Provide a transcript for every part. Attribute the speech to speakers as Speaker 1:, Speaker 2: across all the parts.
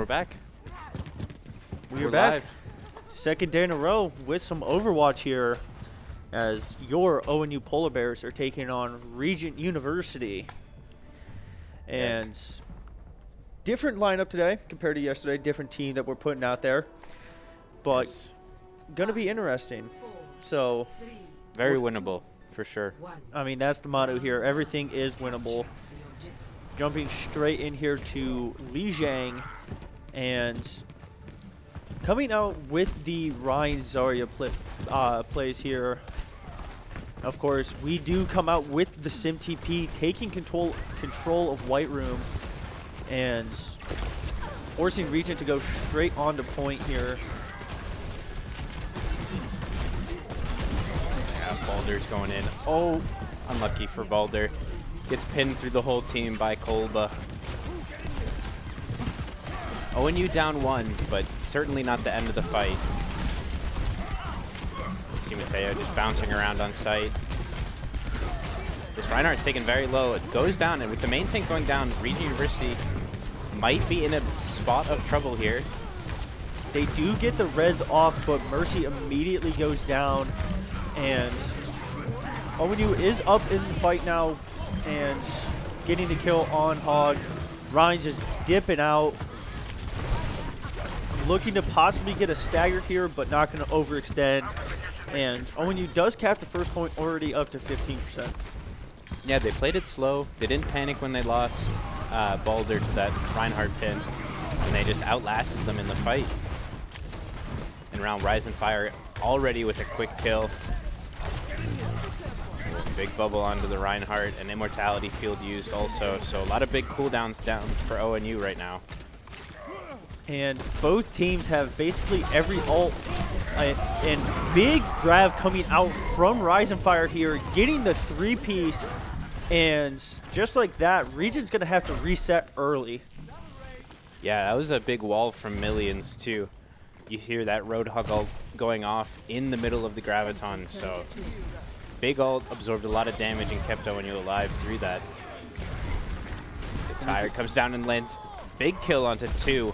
Speaker 1: we're back.
Speaker 2: We're back.
Speaker 1: Live.
Speaker 2: Second day in a row with some Overwatch here as your ONU Polar Bears are taking on Regent University. And different lineup today compared to yesterday, different team that we're putting out there. But going to be interesting. So
Speaker 1: Very winnable, for sure.
Speaker 2: I mean, that's the motto here. Everything is winnable. Jumping straight in here to Li Jiang and coming out with the Ryan Zarya plays here. Of course, we do come out with the Sim TP, taking control of White Room and forcing Regent to go straight on to point here.
Speaker 1: Yeah, Balder's going in. Oh, unlucky for Balder. Gets pinned through the whole team by Kolba. ONU down 1, but certainly not the end of the fight. See Mateo just bouncing around on site. This Reinhardt's taken very low. It goes down, and with the main tank going down, Regent University might be in a spot of trouble here.
Speaker 2: They do get the res off, but Mercy immediately goes down, and ONU is up in the fight now and getting the kill on Hog. Ryan just dipping out. Looking to possibly get a stagger here, but not going to overextend. And ONU does cap the first point already up to 15%.
Speaker 1: Yeah, they played it slow. They didn't panic when they lost Balder to that Reinhardt pin. And they just outlasted them in the fight. And around Rise and Fire already with a quick kill. Big bubble onto the Reinhardt, and Immortality field used also. So a lot of big cooldowns down for ONU right now.
Speaker 2: And both teams have basically every ult. And big grab coming out from Rise and Fire here, getting the 3-piece. And just like that, Regent's going to have to reset early.
Speaker 1: Yeah, that was a big wall from Millions, too. You hear that Roadhog ult going off in the middle of the Graviton. So big ult absorbed a lot of damage and kept ONU alive through that. The Tire comes down and lands. Big kill onto 2.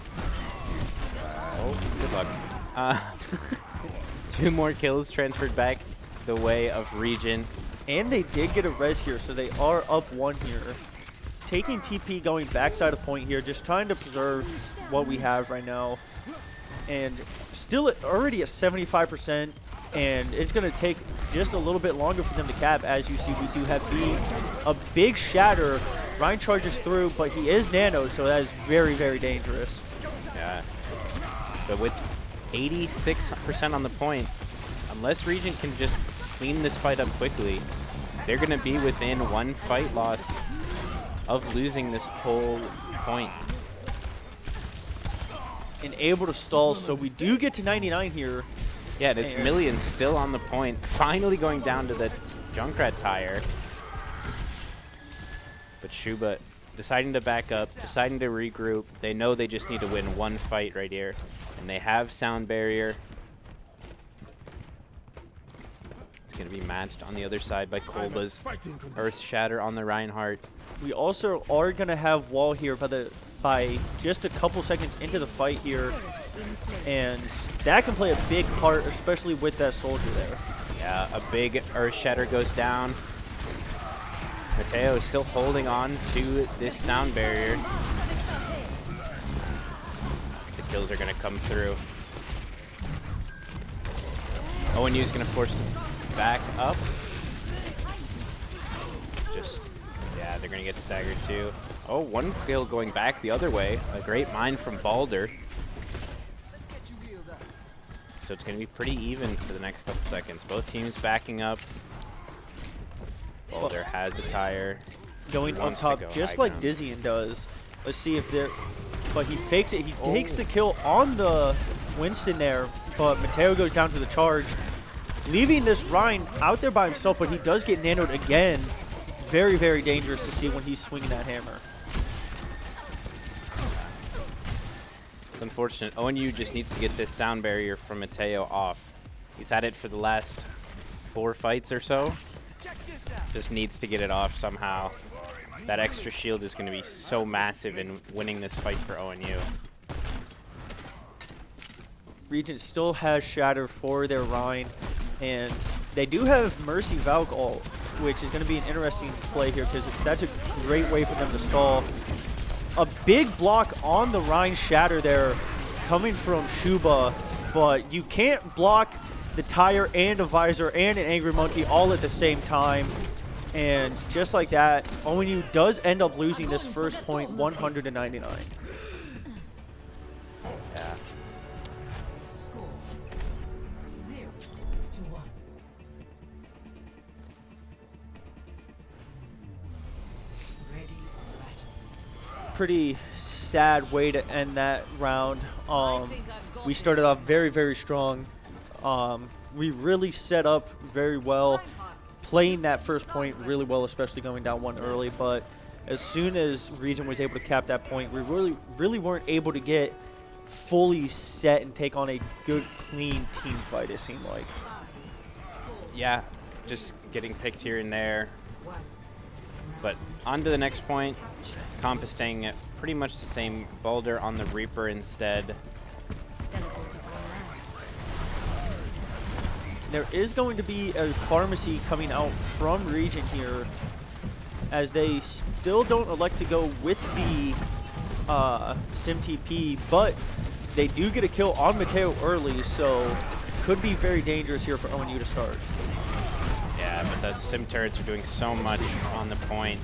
Speaker 1: Oh, good luck. 2 more kills transferred back the way of Regent.
Speaker 2: And they did get a res here, so they are up 1 here. Taking TP going backside of point here, just trying to preserve what we have right now. And still already at 75%, and it's going to take just a little bit longer for them to cap. As you see, we do have a big shatter. Ryan charges through, but he is nano, so that is very, very dangerous.
Speaker 1: Yeah. But with 86% on the point, unless Regent can just clean this fight up quickly, they're going to be within 1 fight loss of losing this whole point.
Speaker 2: And able to stall, so we do get to 99 here.
Speaker 1: Yeah, and it's Millions still on the point, finally going down to the Junkrat Tire. But Shuba deciding to back up, deciding to regroup. They know they just need to win 1 fight right here. And they have Sound Barrier. It's going to be matched on the other side by Kolba's Earth Shatter on the Reinhardt.
Speaker 2: We also are going to have Wall here by just a couple seconds into the fight here. And that can play a big part, especially with that soldier there.
Speaker 1: Yeah, a big Earth Shatter goes down. Mateo is still holding on to this Sound Barrier. The kills are going to come through. ONU is going to force them back up. Yeah, they're going to get staggered too. Oh, 1 kill going back the other way. A great mine from Balder. So it's going to be pretty even for the next couple seconds. Both teams backing up. Balder has a Tire.
Speaker 2: Going up top just like Dizzian does. Let's see if they're... But he fakes it. He takes the kill on the Winston there. But Mateo goes down to the charge. Leaving this Ryan out there by himself, but he does get nanoed again. Very, very dangerous to see when he's swinging that hammer.
Speaker 1: It's unfortunate. ONU just needs to get this Sound Barrier from Mateo off. He's had it for the last 4 fights or so. Just needs to get it off somehow. That extra shield is going to be so massive in winning this fight for ONU.
Speaker 2: Regent still has Shatter for their Rhine, and they do have Mercy Valk ult, which is going to be an interesting play here because that's a great way for them to stall. A big block on the Rhine Shatter there coming from Shuba, but you can't block the Tire and a Visor and an Angry Monkey all at the same time. And just like that, ONU does end up losing this first point 100-99.
Speaker 1: Yeah.
Speaker 2: Pretty sad way to end that round. We started off very, very strong. We really set up very well, playing that first point really well, especially going down one early. But as soon as Regent was able to cap that point, we really weren't able to get fully set and take on a good, clean team fight, it seemed like.
Speaker 1: Yeah, just getting picked here and there. But on to the next point. Comp is staying at pretty much the same. Boulder on the Reaper instead.
Speaker 2: There is going to be a pharmacy coming out from Regent here, as they still don't elect to go with the SimTP, but they do get a kill on Mateo early, so could be very dangerous here for ONU to start.
Speaker 1: Yeah, but the Sim turrets are doing so much on the point.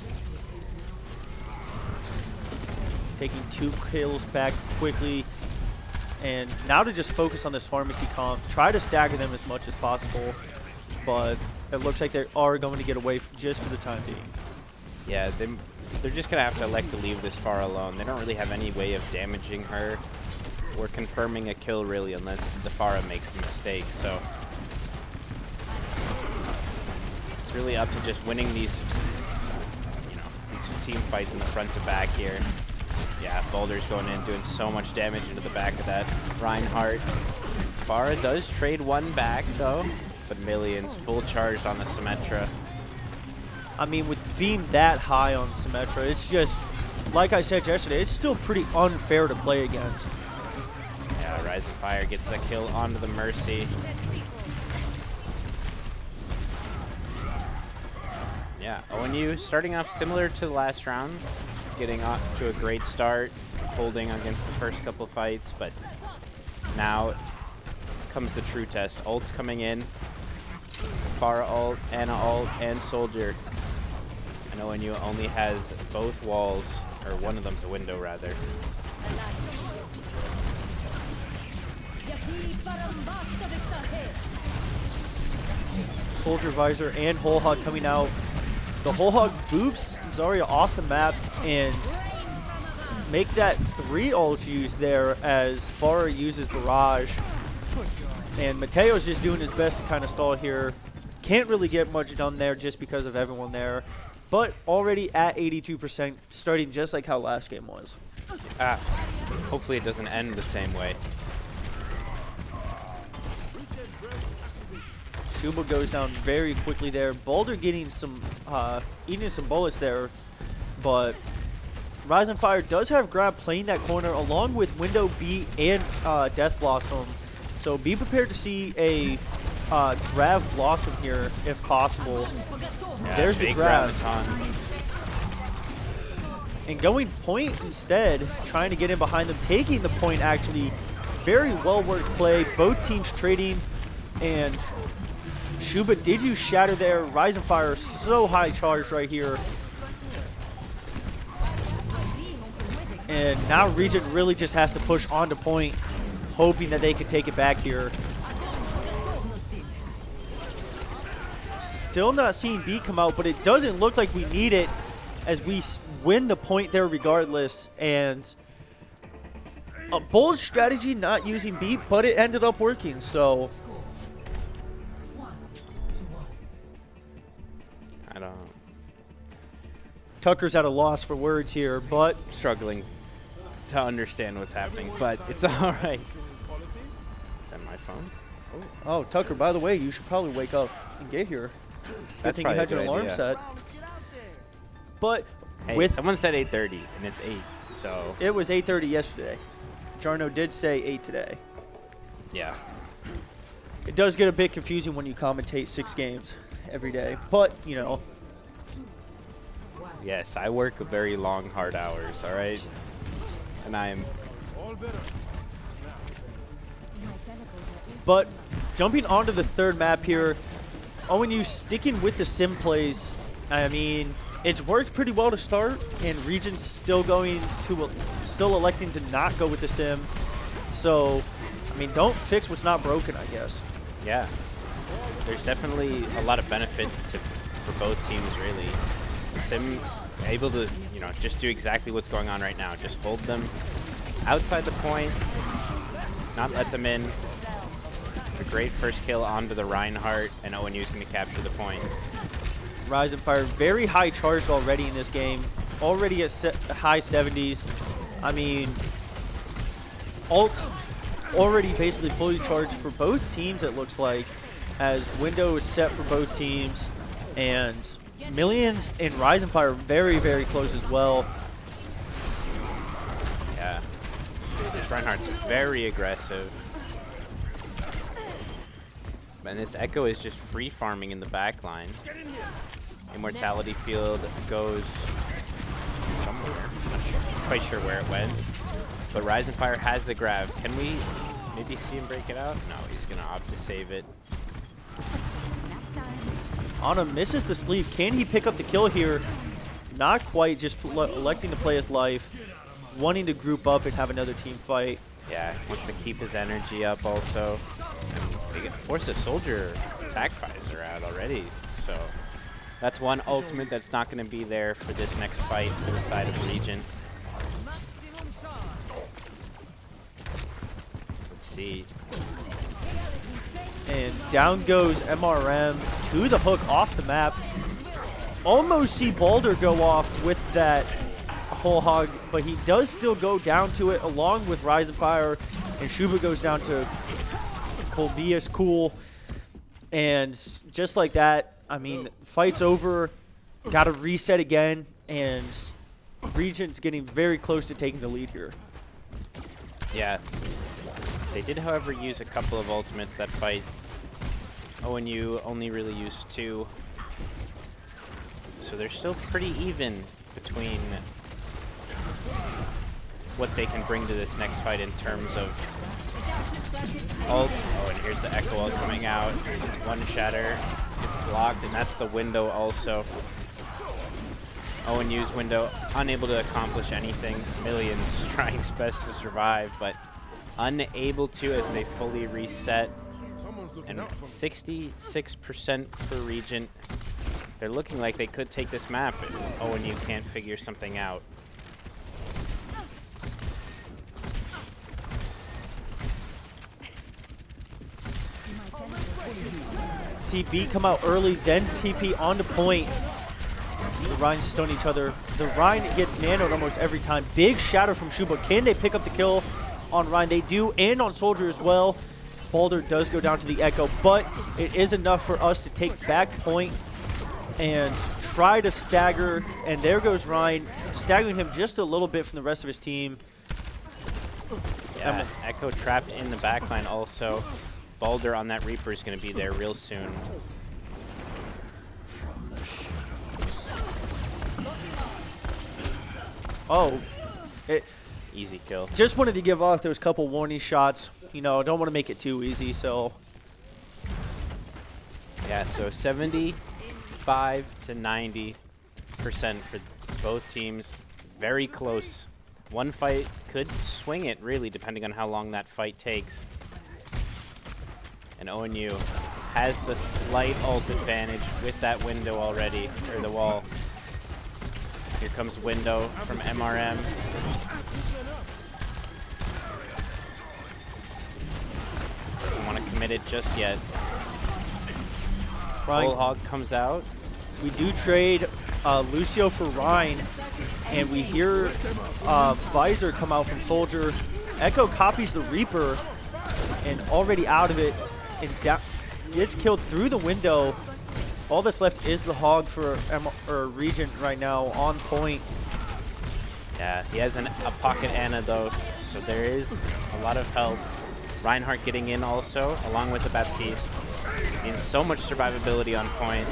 Speaker 2: Taking 2 kills back quickly. And now to just focus on this pharmacy comp, try to stagger them as much as possible, but it looks like they are going to get away just for the time being.
Speaker 1: Yeah, they're just going to have to elect to leave this far alone. They don't really have any way of damaging her or confirming a kill, really, unless the Pharah makes a mistake. So it's really up to just winning these, these team fights in the front to back here. Yeah, Boulder's going in, doing so much damage into the back of that Reinhardt. Pharah does trade one back, though, but Millions full charged on the Symmetra.
Speaker 2: I mean, with being that high on Symmetra, it's just, like I said yesterday, it's still pretty unfair to play against.
Speaker 1: Yeah, Rise of Fire gets the kill onto the Mercy. Yeah, ONU starting off similar to the last round. Getting off to a great start, holding against the first couple of fights, but now comes the true test. Ult's coming in. Pharah ult, Ana ult, and Soldier. And ONU only has both walls, or one of them's a window, rather.
Speaker 2: Soldier Visor and Whole Hog coming out. The Whole Hog boops Zarya off the map and make that 3 ult use there as Pharah uses Barrage. And Mateo's just doing his best to kind of stall here. Can't really get much done there just because of everyone there. But already at 82%, starting just like how last game was.
Speaker 1: Hopefully it doesn't end the same way.
Speaker 2: Shuba goes down very quickly there. Boulder getting some, eating some bullets there, but Rise and Fire does have Grab playing that corner along with Window B and Death Blossom. So be prepared to see a Grab Blossom here if possible.
Speaker 1: Yeah,
Speaker 2: there's the grab. And going point instead, trying to get in behind them, taking the point actually. Very well worked play. Both teams trading, and Shuba did use Shatter there. Rise and Fire so high charged right here. And now Regent really just has to push on to point, hoping that they could take it back here. Still not seeing B come out, but it doesn't look like we need it as we win the point there regardless. And a bold strategy not using B, but it ended up working, so
Speaker 1: I don't know.
Speaker 2: Tucker's at a loss for words here, but
Speaker 1: Struggling to understand what's happening, but it's all right. Is that my phone?
Speaker 2: oh, Tucker, by the way, you should probably wake up and get here. Good thing you had your alarm set. But
Speaker 1: Hey,
Speaker 2: with
Speaker 1: someone said 8:30 and it's 8, so
Speaker 2: it was 8:30 yesterday. Jarno did say 8 today.
Speaker 1: Yeah.
Speaker 2: It does get a bit confusing when you commentate 6 games every day, but, you know.
Speaker 1: Yes, I work very long, hard hours, all right? And I am...
Speaker 2: But jumping onto the third map here, ONU sticking with the sim plays. I mean, it's worked pretty well to start, and Regent's still electing to not go with the sim. So, I mean, don't fix what's not broken, I guess.
Speaker 1: Yeah. There's definitely a lot of benefit for both teams, really. The sim able to, you know, just do exactly what's going on right now. Just hold them outside the point, not let them in. A great first kill onto the Reinhardt, and ONU's going to capture the point.
Speaker 2: Rise and Fire, very high charged already in this game. Already at high 70s. I mean, ults already basically fully charged for both teams, it looks like, as window is set for both teams. And Millions and Rise and Fire very, very close as well.
Speaker 1: Yeah. Reinhardt's very aggressive. And this Echo is just free farming in the back line. Immortality field goes somewhere. Not quite sure where it went. But Rise and Fire has the grab. Can we maybe see him break it out? No, he's going to opt to save it.
Speaker 2: Ana misses the sleep. Can he pick up the kill here? Not quite, just electing to play his life. Wanting to group up and have another team fight.
Speaker 1: Yeah, wants to keep his energy up also. They get force a soldier sacrificer out already, so that's one ultimate that's not going to be there for this next fight for the side of Regent. Let's see.
Speaker 2: And down goes MRM to the hook off the map. Almost see Balder go off with that whole hog, but he does still go down to it along with Rise and Fire, and Shuba goes down to Colbius Cool. And just like that, I mean, fight's over, gotta reset again, and Regent's getting very close to taking the lead here.
Speaker 1: Yeah. They did, however, use a couple of ultimates that fight. ONU only really used 2. So they're still pretty even between what they can bring to this next fight in terms of ult. Oh, and here's the Echo ult coming out. One shatter gets blocked, and that's the window also. ONU's window unable to accomplish anything. Millions trying his best to survive, but unable to as they fully reset. And 66% for Regent. They're looking like they could take this map if ONU can't figure something out.
Speaker 2: See B come out early, then TP onto point. The Rhines stun each other. The Rhine gets nanoed almost every time. Big shatter from Shuba. Can they pick up the kill on Rhine? They do, and on Soldier as well. Balder does go down to the Echo, but it is enough for us to take back point and try to stagger. And there goes Rhine, staggering him just a little bit from the rest of his team.
Speaker 1: Yeah, Echo trapped in the backline also. Balder on that Reaper is going to be there real soon.
Speaker 2: Oh,
Speaker 1: easy kill.
Speaker 2: Just wanted to give off those couple warning shots. You know, don't want to make it too easy, so.
Speaker 1: Yeah, so 75 to 90% for both teams. Very close. One fight could swing it, really, depending on how long that fight takes. And ONU has the slight ult advantage with that window already, or the wall. Here comes window from MRM. Doesn't want to commit it just yet. Whole hog comes out.
Speaker 2: We do trade Lucio for Rhine, and we hear Visor come out from Soldier. Echo copies the Reaper, and already out of it, and gets killed through the window. All that's left is the hog for Regent right now on point.
Speaker 1: Yeah, he has a pocket Ana though, so there is a lot of help. Reinhardt getting in also, along with the Baptiste. Gains so much survivability on point.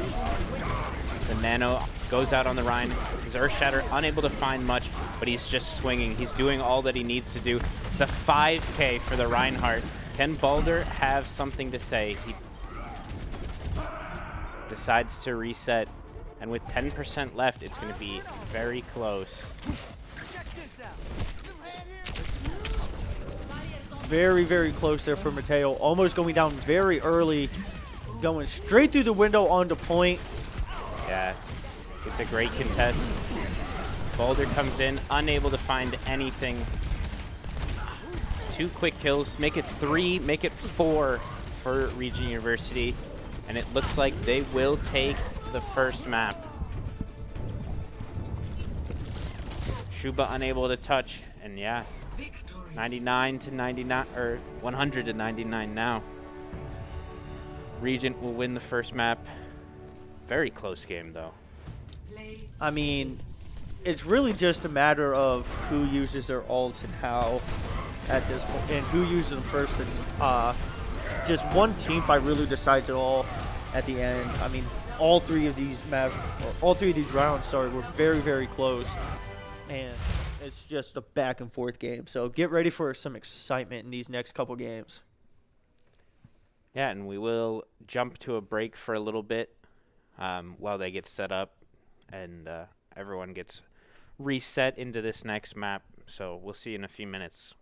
Speaker 1: The Nano goes out on the Rein. His Earth Shatter unable to find much, but he's just swinging. He's doing all that he needs to do. It's a 5K for the Reinhardt. Can Baldur have something to say? He decides to reset, and with 10% left, it's going to be very close.
Speaker 2: Very, very close there for Mateo. Almost going down very early. Going straight through the window onto point.
Speaker 1: Yeah, it's a great contest. Baldur comes in, unable to find anything. It's 2 quick kills. Make it 3, make it 4 for Regent University. And it looks like they will take the first map. Shuba unable to touch, and yeah, 99 to 99, or 100 to 99 now. Regent will win the first map. Very close game, though.
Speaker 2: I mean, it's really just a matter of who uses their ults and how at this point, and who uses them first. And just one team fight really decides it all at the end. I mean, all three of these rounds, sorry, were very, very close, and it's just a back and forth game. So get ready for some excitement in these next couple games.
Speaker 1: Yeah, and we will jump to a break for a little bit while they get set up and everyone gets reset into this next map. So we'll see you in a few minutes.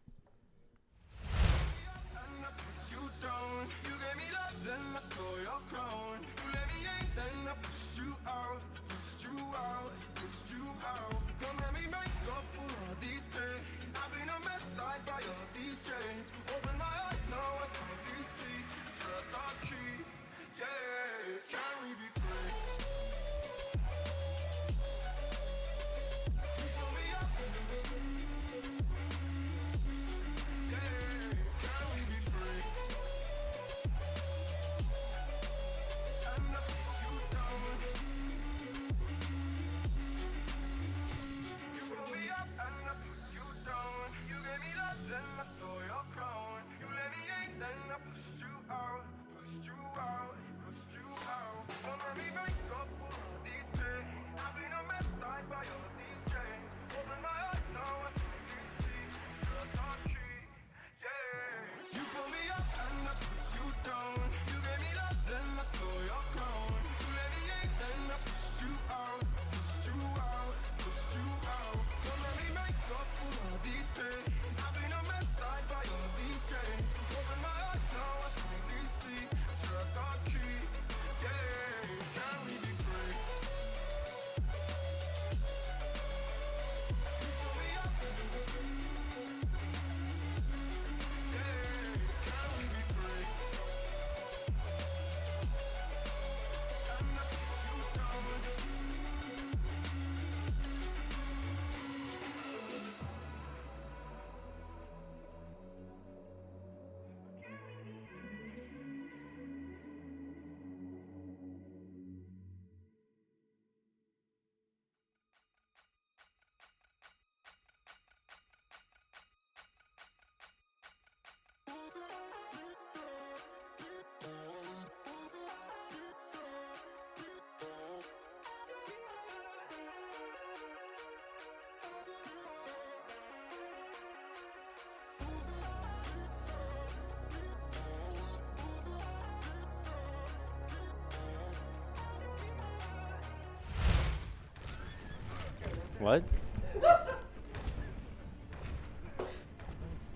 Speaker 1: What?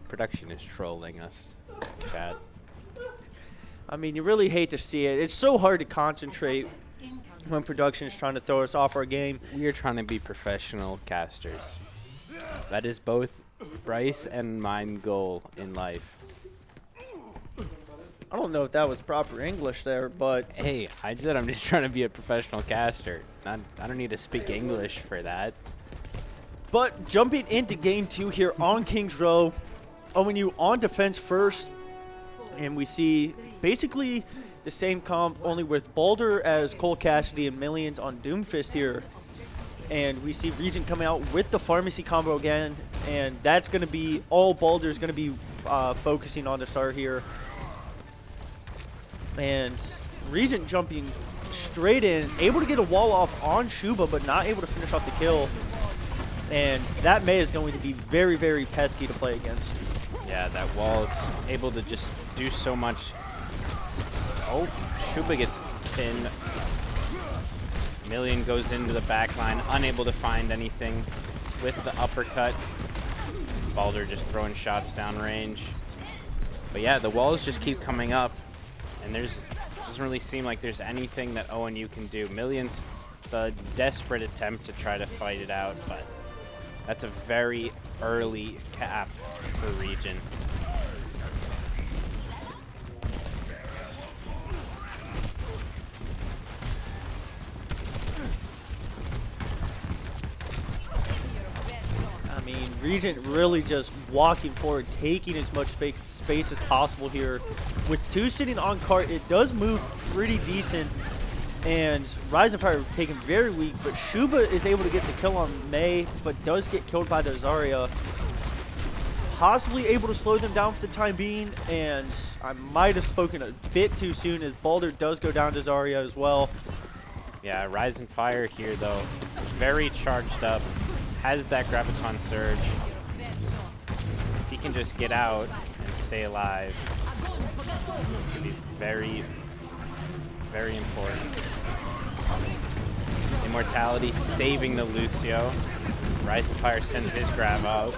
Speaker 1: Production is trolling us, Chad.
Speaker 2: I mean, you really hate to see it. It's so hard to concentrate when production is trying to throw us off our game.
Speaker 1: We are trying to be professional casters. That is both Bryce and mine goal in life.
Speaker 2: I don't know if that was proper English there, but...
Speaker 1: Hey, I said I'm just trying to be a professional caster. I don't need to speak English for that.
Speaker 2: But jumping into game 2 here on Kings Row, ONU on defense first, and we see basically the same comp, only with Baldur as Cole Cassidy and Millions on Doomfist here. And we see Regent coming out with the Pharmacy combo again, and that's going to be all Baldur's going to be focusing on the start here. And Regent jumping straight in, able to get a wall off on Shuba, but not able to finish off the kill. And that Mei is going to be very, very pesky to play against.
Speaker 1: Yeah, that wall is able to just do so much. Oh, Shuba gets pinned. Million goes into the back line, unable to find anything with the uppercut. Balder just throwing shots downrange. But yeah, the walls just keep coming up, and doesn't really seem like there's anything that ONU can do. Million's the desperate attempt to try to fight it out, but that's a very early cap for Regent.
Speaker 2: I mean, Regent really just walking forward, taking as much space as possible here. With 2 sitting on cart, it does move pretty decent. And Rise of Fire taken very weak, but Shuba is able to get the kill on Mei, but does get killed by the Zarya. Possibly able to slow them down for the time being, and I might have spoken a bit too soon as Balder does go down to Zarya as well.
Speaker 1: Yeah, Rise and Fire here though, very charged up, has that Graviton Surge. If he can just get out and stay alive, it's going to be very, very important. Immortality saving the Lucio. Rise of Fire sends his grab out.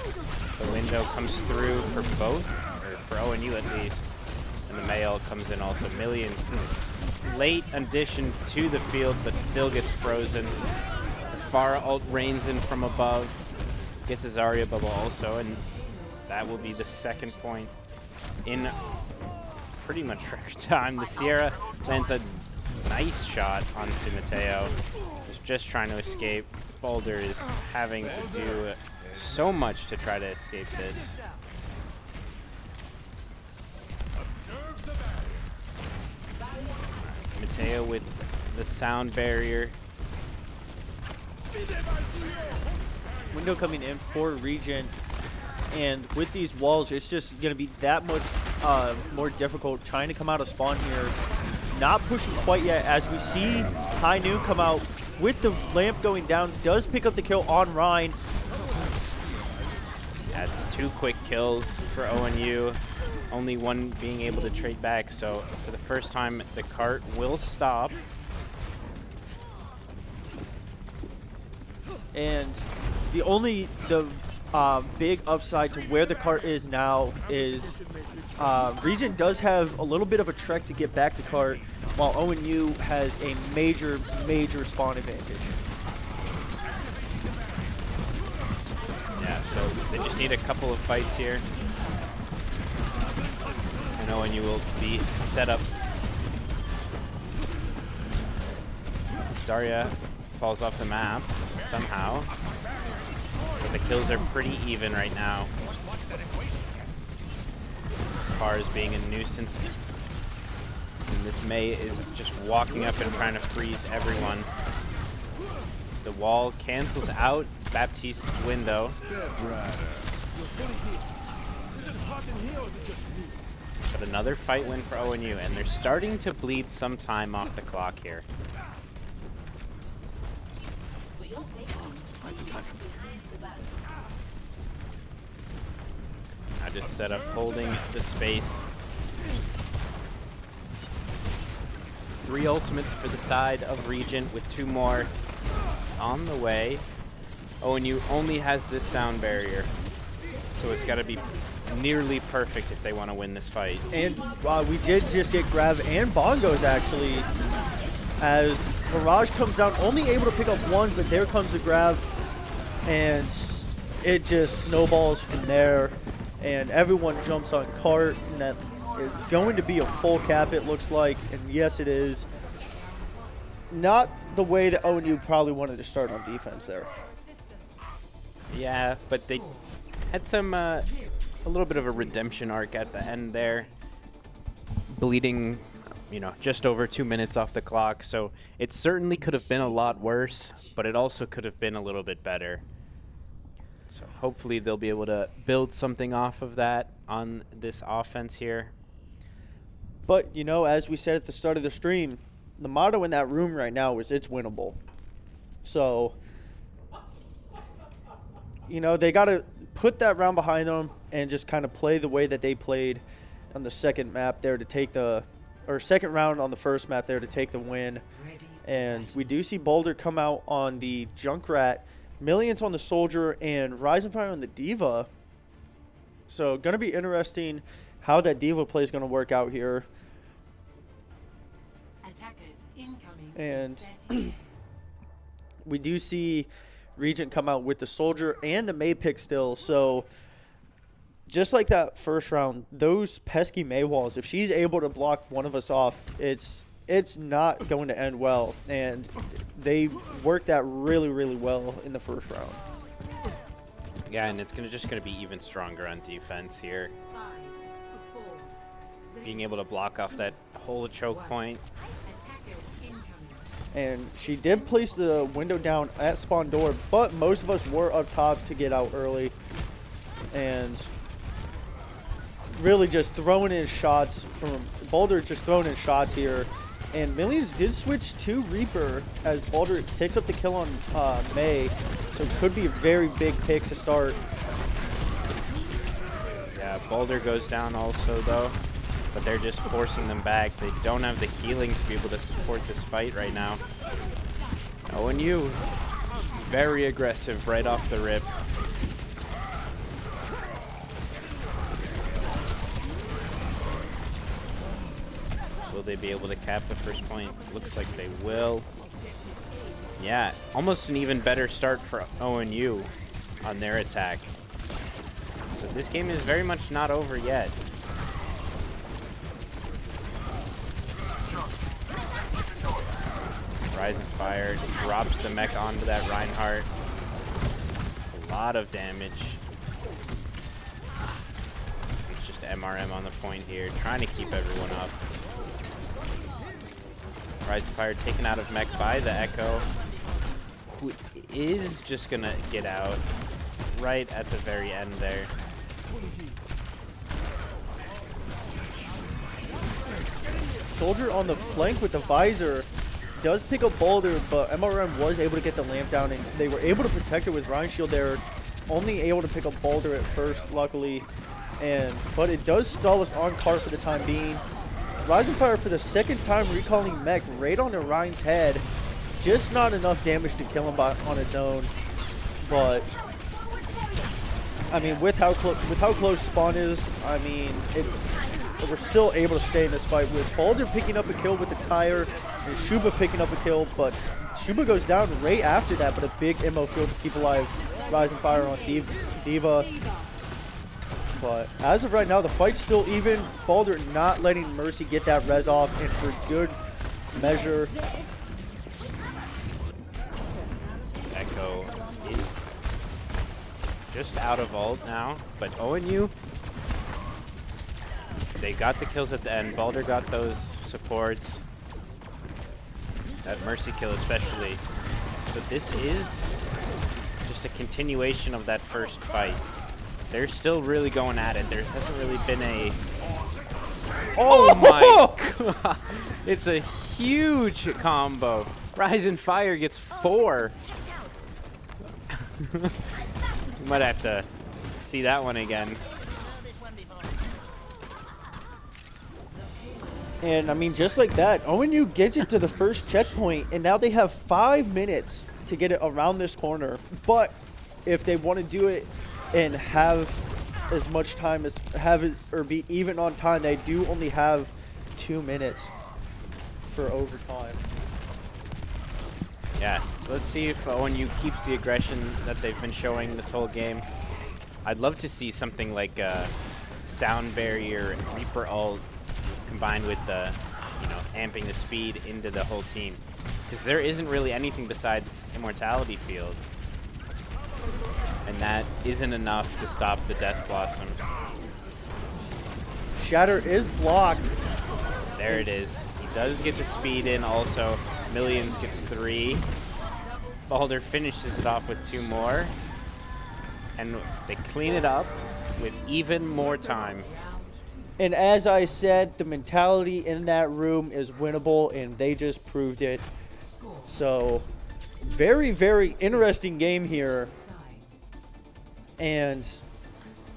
Speaker 1: The window comes through for both, or for ONU at least. And the Mail comes in also. Million, late addition to the field, but still gets frozen. The Pharah ult rains in from above. Gets a Zarya bubble also, and that will be the second point in pretty much record time. The Sierra lands a nice shot onto Mateo. Just trying to escape. Balder is having to do so much to try to escape this. Mateo with the sound barrier.
Speaker 2: Window coming in for Regent, and with these walls, it's just going to be that much more difficult trying to come out of spawn here. Not pushing quite yet, as we see High Noon come out with the lamp going down, does pick up the kill on Rhine.
Speaker 1: Had 2 quick kills for ONU, only one being able to trade back, so for the first time the cart will stop.
Speaker 2: And the big upside to where the cart is now is Regent does have a little bit of a trek to get back to cart, while ONU has a major, major spawn advantage.
Speaker 1: Yeah, so they just need a couple of fights here. And ONU will be set up. Zarya falls off the map somehow. But the kills are pretty even right now. Cars being a nuisance. And this Mei is just walking up and trying to freeze everyone. The wall cancels out Baptiste's window. But another fight win for ONU, and they're starting to bleed some time off the clock here. I just set up holding the space. 3 ultimates for the side of Regent with 2 more on the way. ONU only has this sound barrier, so it's got to be nearly perfect if they want to win this fight.
Speaker 2: And we did just get Grav and Bongos actually, as Mirage comes down, only able to pick up 1, but there comes the Grav, and it just snowballs from there, and everyone jumps on cart, and that is going to be a full cap, it looks like, and yes, it is. Not the way that ONU probably wanted to start on defense there.
Speaker 1: Yeah, but they had some a little bit of a redemption arc at the end there, bleeding, you know, just over 2 minutes off the clock. So it certainly could have been a lot worse, but it also could have been a little bit better. So hopefully they'll be able to build something off of that on this offense here.
Speaker 2: But, you know, as we said at the start of the stream, the motto in that room right now is it's winnable. So, you know, they got to put that round behind them and just kind of play the way that they played on the second map there to take the, or second round on the first map there to take the win. And we do see Boulder come out on the Junkrat, Millions on the Soldier, and Rise and Fire on the Diva. So, going to be interesting how that Diva play is going to work out here. And we do see Regent come out with the Soldier and the May pick still. So, just like that first round, those pesky May walls, if she's able to block one of us off, it's not going to end well. And they worked that really, really well in the first round.
Speaker 1: Yeah, and it's just gonna be even stronger on defense here. Being able to block off that whole choke point.
Speaker 2: And she did place the window down at spawn door, but most of us were up top to get out early. And really just throwing in shots from Boulder, just throwing in shots here. And Millions did switch to Reaper as Boulder picks up the kill on May. So it could be a very big pick to start.
Speaker 1: Yeah, Boulder goes down also though. But they're just forcing them back. They don't have the healing to be able to support this fight right now. ONU, very aggressive right off the rip. Will they be able to cap the first point? Looks like they will. Yeah, almost an even better start for ONU on their attack. So this game is very much not over yet. Rise and Fire drops the mech onto that Reinhardt. A lot of damage. It's just MRM on the point here, trying to keep everyone up. Rise and Fire taken out of mech by the Echo, who is just gonna get out right at the very end there.
Speaker 2: Soldier on the flank with the visor. Does pick up Boulder, but MRM was able to get the lamp down, and they were able to protect it with Ryan Shield there. Only able to pick up Boulder at first, luckily. But it does stall us on cart for the time being. Rise and Fire for the second time recalling mech right onto Ryan's head. Just not enough damage to kill him on its own. But I mean, with how close spawn is, I mean, we're still able to stay in this fight with Boulder picking up a kill with the tire and Shuba picking up a kill, but Shuba goes down right after that, but a big MO field to keep alive Rise and Fire on Diva. But as of right now, the fight's still even. Boulder not letting Mercy get that res off, and for good measure.
Speaker 1: Echo is just out of ult now, but ONU, they got the kills at the end. Boulder got those supports. That Mercy kill especially. So this is just a continuation of that first fight. They're still really going at it. There hasn't really been a... Oh my god! It's a huge combo. Rise and Fire gets 4. You might have to see that one again.
Speaker 2: And I mean, just like that, ONU gets it to the first checkpoint, and now they have 5 minutes to get it around this corner. But if they want to do it and have as much time as or be even on time, they do only have 2 minutes for overtime.
Speaker 1: Yeah, so let's see if ONU keeps the aggression that they've been showing this whole game. I'd love to see something like a Sound Barrier, Reaper ult, combined with the, amping the speed into the whole team. Because there isn't really anything besides Immortality Field. And that isn't enough to stop the Death Blossom.
Speaker 2: Shatter is blocked.
Speaker 1: There it is. He does get the speed in also. Millions gets 3. Boulder finishes it off with 2 more. And they clean it up. with even more time.
Speaker 2: And as I said, the mentality in that room is winnable, and they just proved it. So, very, very interesting game here. And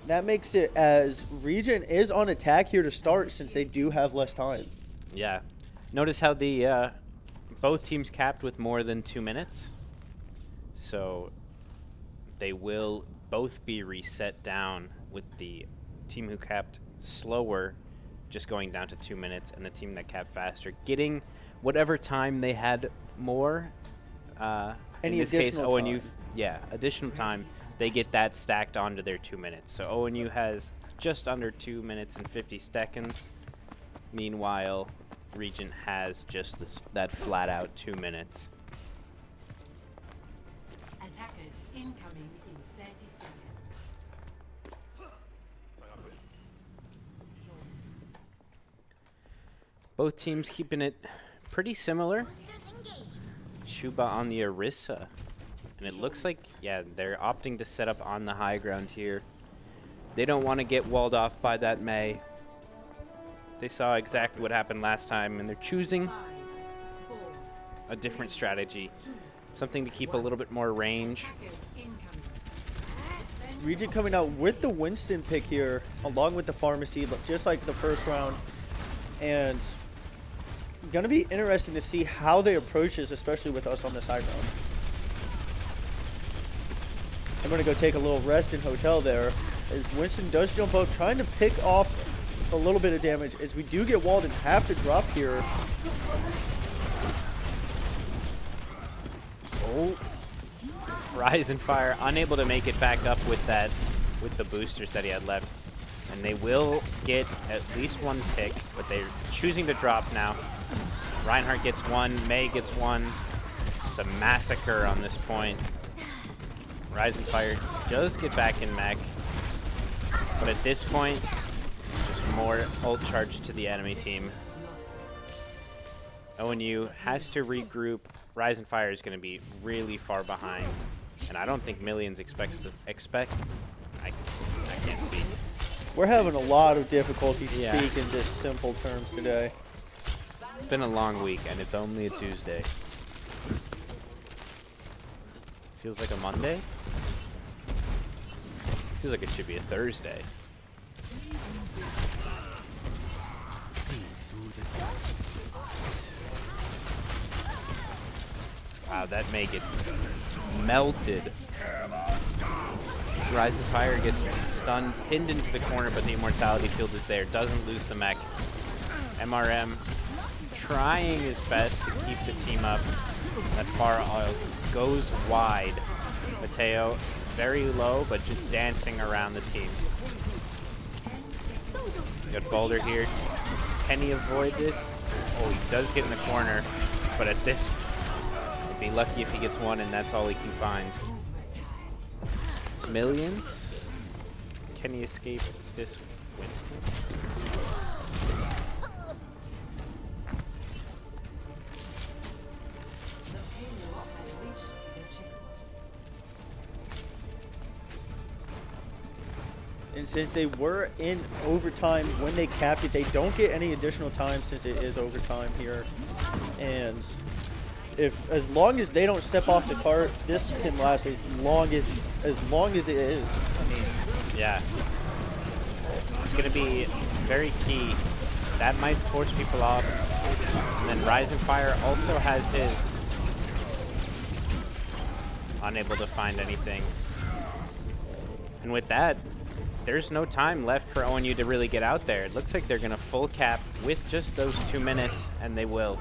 Speaker 2: that makes it as Regent is on attack here to start since they do have less time.
Speaker 1: Yeah. Notice how the both teams capped with more than 2 minutes. So they will both be reset down with the team who capped slower just going down to 2 minutes, and the team that capped faster getting whatever time they had more.
Speaker 2: Any
Speaker 1: in this case,
Speaker 2: additional
Speaker 1: ONU,
Speaker 2: time.
Speaker 1: yeah, additional time. They get that stacked onto their 2 minutes. So ONU has just under 2 minutes and 50 seconds. Meanwhile, Regent has just that flat out 2 minutes.
Speaker 3: Attackers incoming in 30 seconds.
Speaker 1: Both teams keeping it pretty similar. Shuba on the Orisa. And it looks like, yeah, they're opting to set up on the high ground here. They don't want to get walled off by that Mei. They saw exactly what happened last time, and they're choosing a different strategy. Something to keep a little bit more range.
Speaker 2: Regent coming out with the Winston pick here, along with the Pharmacy, just like the first round. And going to be interesting to see how they approach this, especially with us on this high ground. I'm going to go take a little rest in hotel there, as Winston does jump up, trying to pick off a little bit of damage, as we do get walled and have to drop here.
Speaker 1: Oh, Rise and Fire unable to make it back up with the boosters that he had left. And they will get at least one tick, but they're choosing to drop now. Reinhardt gets one, Mei gets one. It's a massacre on this point. Rise and Fire does get back in mech, but at this point, just more ult charge to the enemy team. ONU has to regroup. Rise and Fire is going to be really far behind, and I don't think Millions expect. I can't speak.
Speaker 2: We're having a lot of difficulty
Speaker 1: Yeah.
Speaker 2: speaking just simple terms today.
Speaker 1: It's been a long week, and it's only a Tuesday. Feels like a Monday. Feels like it should be a Thursday. Wow, that Mei gets melted. Rise and Fire gets stunned, pinned into the corner, but the Immortality Field is there. Doesn't lose the mech. MRM trying his best to keep the team up. That far goes wide. Mateo very low, but just dancing around the team. We got Boulder here. Can he avoid this? Oh, he does get in the corner, but at this, he'll be lucky if he gets one, and that's all he can find. Millions. Can he escape this Winston?
Speaker 2: And since they were in overtime when they capped it, they don't get any additional time since it is overtime here. And as long as they don't step off the cart, this can last as long as it is. I mean,
Speaker 1: yeah, it's gonna be very key. That might force people off. And then Rise and Fire also has his. Unable to find anything. And with that, there's no time left for ONU to really get out there. It looks like they're gonna full cap with just those 2 minutes, and they will.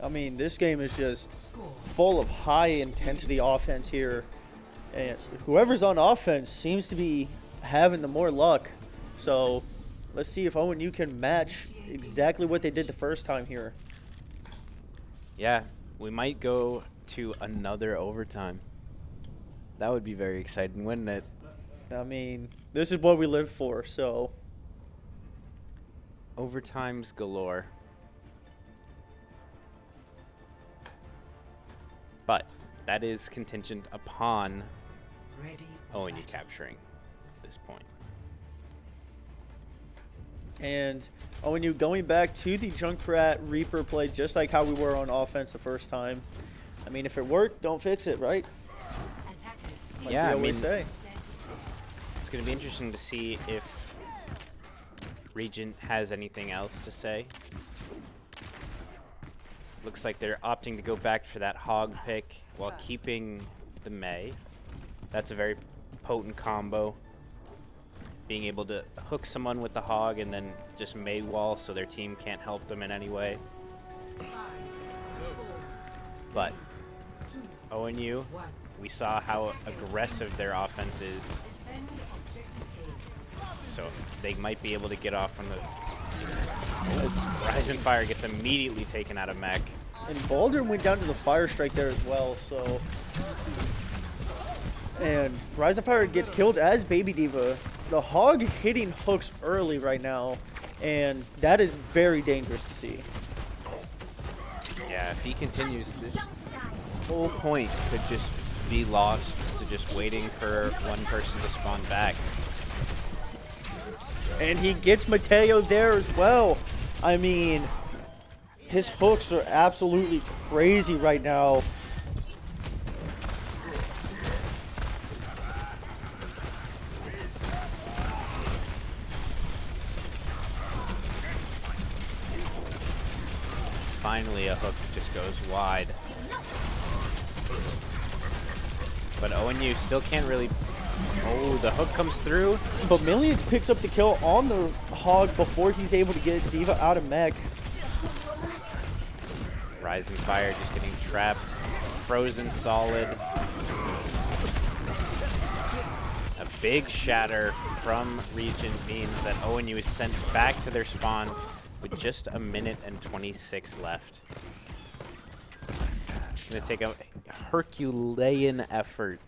Speaker 2: I mean, this game is just full of high-intensity offense here. And whoever's on offense seems to be having the more luck. So let's see if ONU can match exactly what they did the first time here.
Speaker 1: Yeah, we might go to another overtime. That would be very exciting, wouldn't it?
Speaker 2: I mean, this is what we live for, so.
Speaker 1: Overtimes galore. But that is contingent upon
Speaker 3: Ready for
Speaker 1: ONU
Speaker 3: battle.
Speaker 1: capturing at this point.
Speaker 2: And ONU going back to the Junkrat Reaper play, just like how we were on offense the first time. I mean, if it worked, don't fix it, right?
Speaker 3: Attackers
Speaker 2: Like
Speaker 1: Yeah,
Speaker 2: we
Speaker 1: I
Speaker 2: always
Speaker 1: mean-
Speaker 2: say.
Speaker 3: 30 seconds.
Speaker 1: It's going to be interesting to see if Regent has anything else to say. Looks like they're opting to go back for that hog pick while keeping the Mei. That's a very potent combo. Being able to hook someone with the hog and then just Mei wall so their team can't help them in any way. But ONU, we saw how aggressive their offense is,
Speaker 3: Defend objective A.
Speaker 1: so they might be able to get off on the... Rise and Fire gets immediately taken out of mech.
Speaker 2: And Baldur went down to the Fire Strike there as well, so... And Rise of Fire gets killed as Baby Diva. The Hog hitting hooks early right now, and that is very dangerous to see.
Speaker 1: Yeah, if he continues, this whole point could just be lost to just waiting for one person to spawn back.
Speaker 2: And he gets Mateo there as well. I mean, his hooks are absolutely crazy right now.
Speaker 1: Finally, a hook just goes wide. But ONU still can't really... Oh, the hook comes through.
Speaker 2: But Millions picks up the kill on the Hog before he's able to get Diva out of mech.
Speaker 1: Rise and Fire just getting trapped. Frozen solid. A big shatter from Regent means that ONU is sent back to their spawn with just a minute and 26 left. It's going to take a Herculean effort.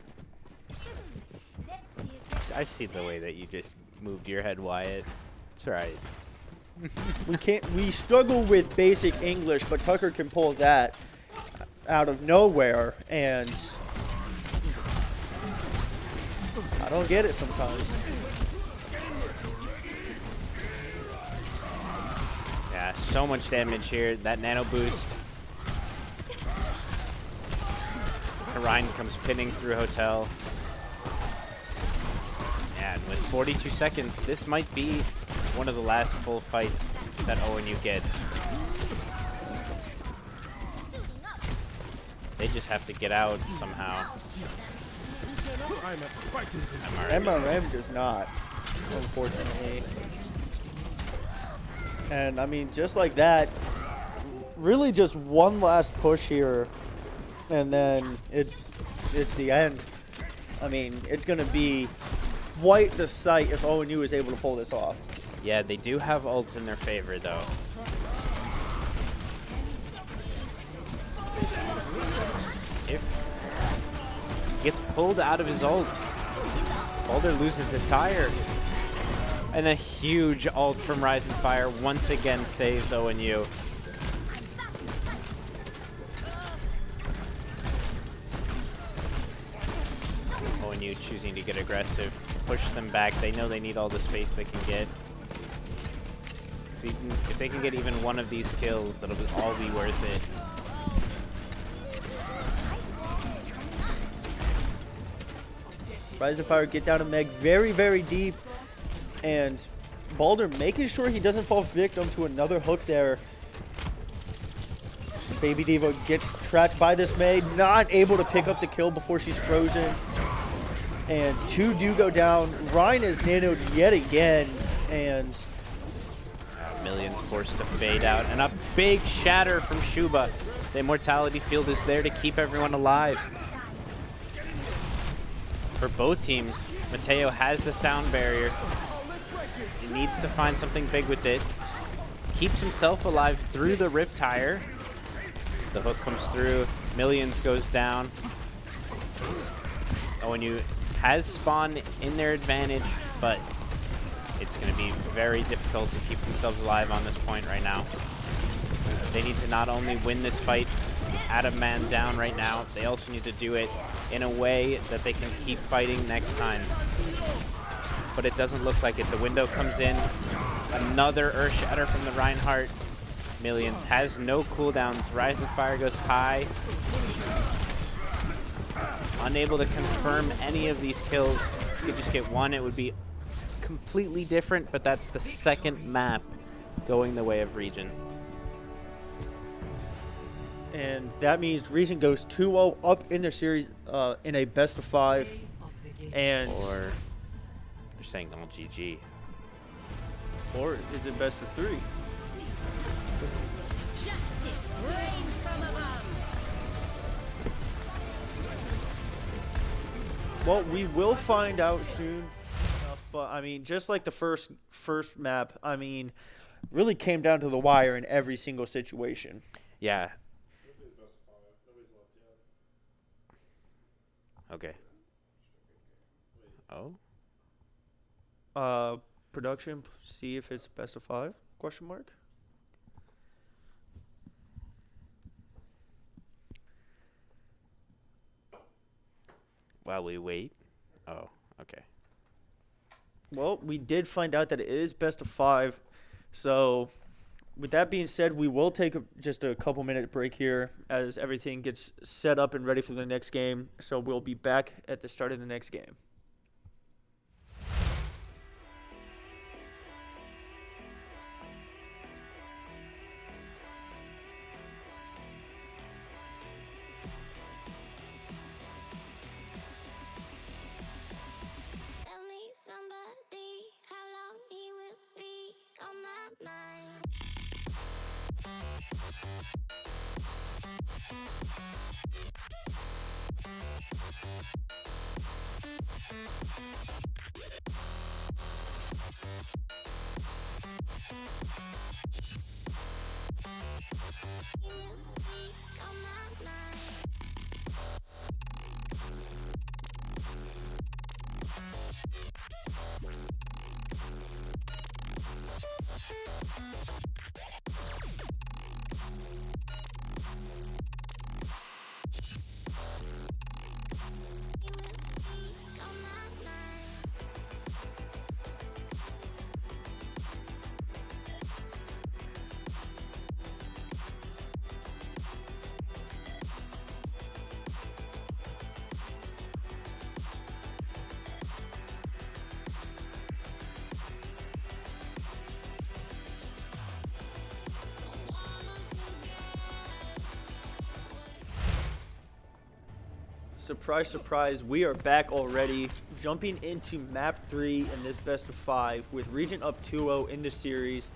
Speaker 1: I see the way that you just moved your head, Wyatt. It's alright.
Speaker 2: We struggle with basic English, but Tucker can pull that out of nowhere, and I don't get it sometimes.
Speaker 1: Yeah, so much damage here. That nano boost. Orion comes pinning through Hotel. And with 42 seconds, this might be one of the last full fights that ONU gets. They just have to get out somehow.
Speaker 2: MRM does not, unfortunately. And I mean, just like that, really just one last push here, and then it's the end. I mean, it's going to be quite the sight if ONU is able to pull this off.
Speaker 1: Yeah, they do have ults in their favor, though. If he gets pulled out of his ult, Baldur loses his tire. And a huge ult from Rise and Fire once again saves ONU. ONU choosing to get aggressive, push them back. They know they need all the space they can get. If they can get even one of these kills, that'll all be worth it.
Speaker 2: Rise of Fire gets out of Meg very, very deep, and Baldur making sure he doesn't fall victim to another hook there. Baby Diva gets tracked by this Meg, not able to pick up the kill before she's frozen. And two do go down. Ryan is nanoed yet again, and
Speaker 1: Millions forced to fade out, and a big shatter from Shuba. The Immortality Field is there to keep everyone alive. For both teams, Mateo has the sound barrier. He needs to find something big with it. Keeps himself alive through the Rift Tire. The hook comes through. Millions goes down. ONU has spawn in their advantage, but it's going to be very difficult to keep themselves alive on this point right now. They need to not only win this fight add a man down right now. They also need to do it in a way that they can keep fighting next time. But it doesn't look like it. The window comes in. Another Earth Shatter from the Reinhardt. Millions has no cooldowns. Rise of Fire goes high. Unable to confirm any of these kills. If you could just get one, it would be completely different, but that's the second map going the way of Regent.
Speaker 2: And that means Regent goes 2-0 up in their series in a best of 5. And
Speaker 1: Or they're saying all GG.
Speaker 2: or is it best of 3?
Speaker 3: Justice reigns from above.
Speaker 2: Well, we will find out soon enough, but I mean, just like the first map, I mean, really came down to the wire in every single situation.
Speaker 1: Yeah. Okay. Oh?
Speaker 2: Production, see if it's best of 5? Question mark.
Speaker 1: While we wait. Oh, okay.
Speaker 2: Well, we did find out that it is best of 5. So, with that being said, we will take just a couple minute break here as everything gets set up and ready for the next game. So, we'll be back at the start of the next game.
Speaker 4: Tell me somebody how long he will be on my mind. He will be on my mind. He will be on my mind.
Speaker 2: Surprise, surprise, we are back already, jumping into map 3 in this best of 5 with Regent up 2-0 in the series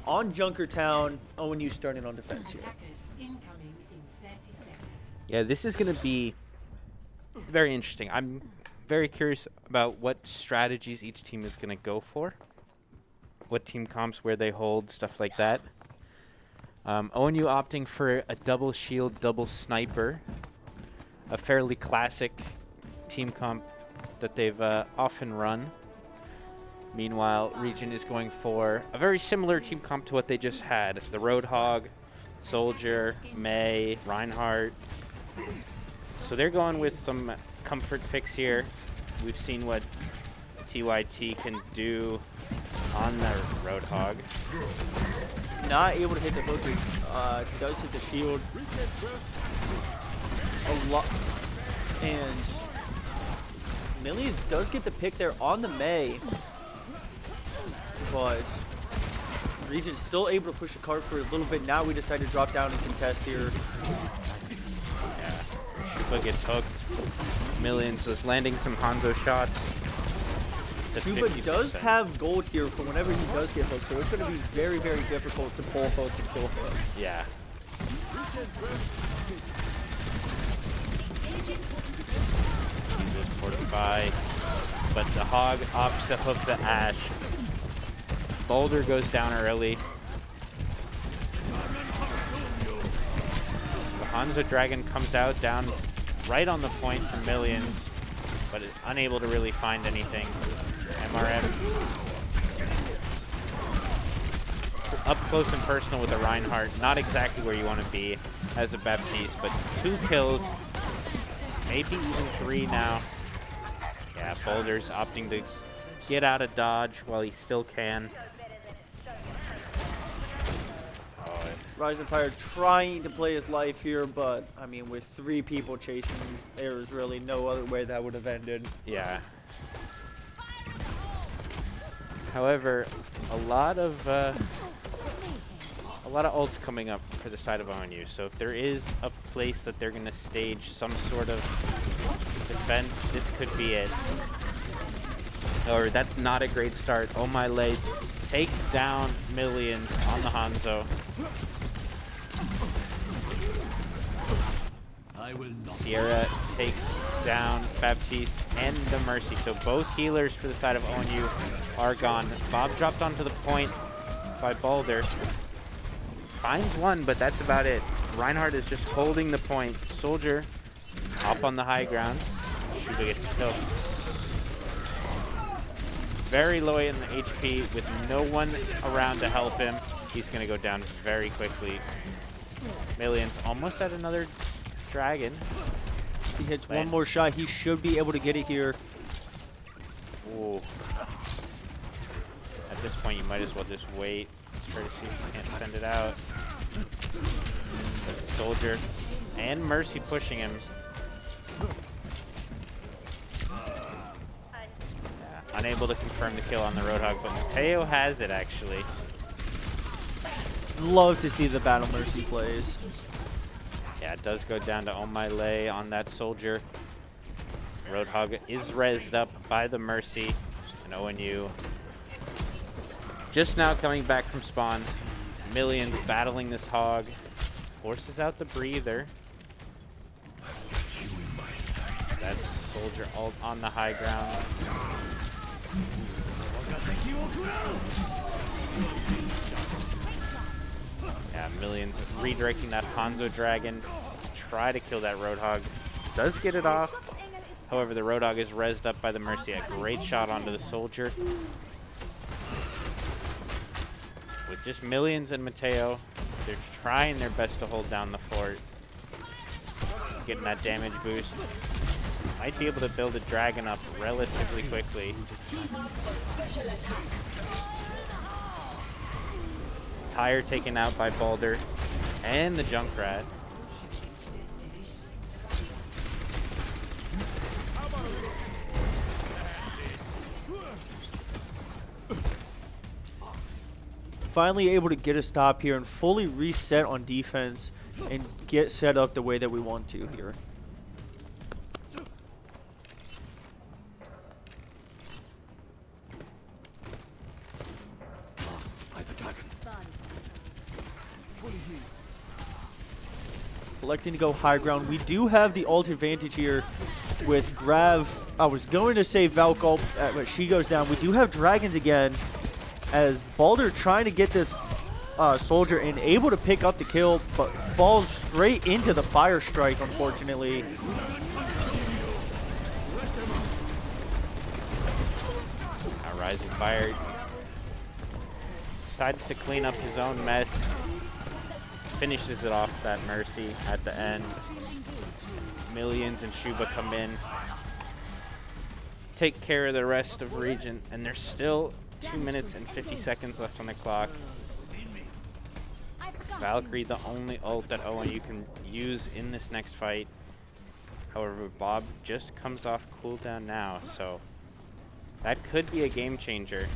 Speaker 2: on Junkertown. ONU starting on defense here.
Speaker 3: Attackers incoming in 30 seconds.
Speaker 1: Yeah, this is going to be very interesting. I'm very curious about what strategies each team is going to go for. What team comps, where they hold, stuff like that. ONU opting for a double shield, double sniper. A fairly classic team comp that they've often run. Meanwhile, Regent is going for a very similar team comp to what they just had. The Roadhog, Soldier, May, Reinhardt. So they're going with some comfort picks here. We've seen what TYT can do on the Roadhog.
Speaker 2: Not able to hit the hook. Does hit the shield a lot, and Millions does get the pick there on the May, but Regent's still able to push the card for a little bit. Now we decide to drop down and contest here.
Speaker 1: Yeah, Shuba gets hooked. Millions is landing some Hanzo shots.
Speaker 2: Shuba does have gold here for whenever he does get hooked, so it's going to be very, very difficult to pull hook and kill hook.
Speaker 1: Yeah. Good fortify, but the Hog opts to hook the Ash. Boulder goes down early. The Hanzo Dragon comes out down right on the point for Millions, but is unable to really find anything. MRM. up close and personal with a Reinhardt. Not exactly where you want to be as a Baptiste, but 2 kills, maybe even 3 now. Yeah, Boulder's opting to get out of dodge while he still can.
Speaker 2: Rising Fire trying to play his life here, but I mean, with 3 people chasing, there was really no other way that would have ended.
Speaker 1: Yeah. However, a lot of ults coming up for the side of ONU. So if there is a place that they're going to stage some sort of defense, this could be it. Or that's not a great start. Oh my late takes down Millions on the Hanzo. Sierra takes down Baptiste and the Mercy. So both healers for the side of ONU are gone. Bob dropped onto the point by Boulder. Finds one, but that's about it. Reinhardt is just holding the point. Soldier up on the high ground. Shuba gets killed. Very low in the HP with no one around to help him. He's going to go down very quickly. Millions almost at another dragon.
Speaker 2: He hits one more shot. He should be able to get it here.
Speaker 1: Ooh. At this point, you might as well just wait. Try to see if you can't send it out. Soldier and Mercy pushing him. Unable to confirm the kill on the Roadhog, but Mateo has it actually.
Speaker 2: Love to see the Battle Mercy plays.
Speaker 1: Yeah, it does go down to Oh My Lay on that Soldier. Roadhog is rezzed up by the Mercy, and ONU just now coming back from spawn. Millions battling this hog. Forces out the breather. That's Soldier ult on the high ground. Yeah, Millions redirecting that Hanzo Dragon to try to kill that Roadhog. Does get it off. However, the Roadhog is rezzed up by the Mercy. A great shot onto the Soldier. With just Millions and Mateo, they're trying their best to hold down the fort. Getting that damage boost. Might be able to build a dragon up relatively quickly. Tire taken out by Boulder and the Junkrat.
Speaker 2: Finally able to get a stop here and fully reset on defense and get set up the way that we want to here. Electing to go high ground. We do have the ult advantage here with Grav. I was going to say Valk ult, but she goes down. We do have dragons again as Baldur trying to get this Soldier and able to pick up the kill, but falls straight into the fire strike, unfortunately.
Speaker 1: Now Rising Fire decides to clean up his own mess. Finishes it off that Mercy at the end. Millions and Shuba come in, take care of the rest of Regent, and there's still 2 minutes and 50 seconds left on the clock. Valkyrie, the only ult that ONU can use in this next fight. However, Bob just comes off cooldown now, so that could be a game changer.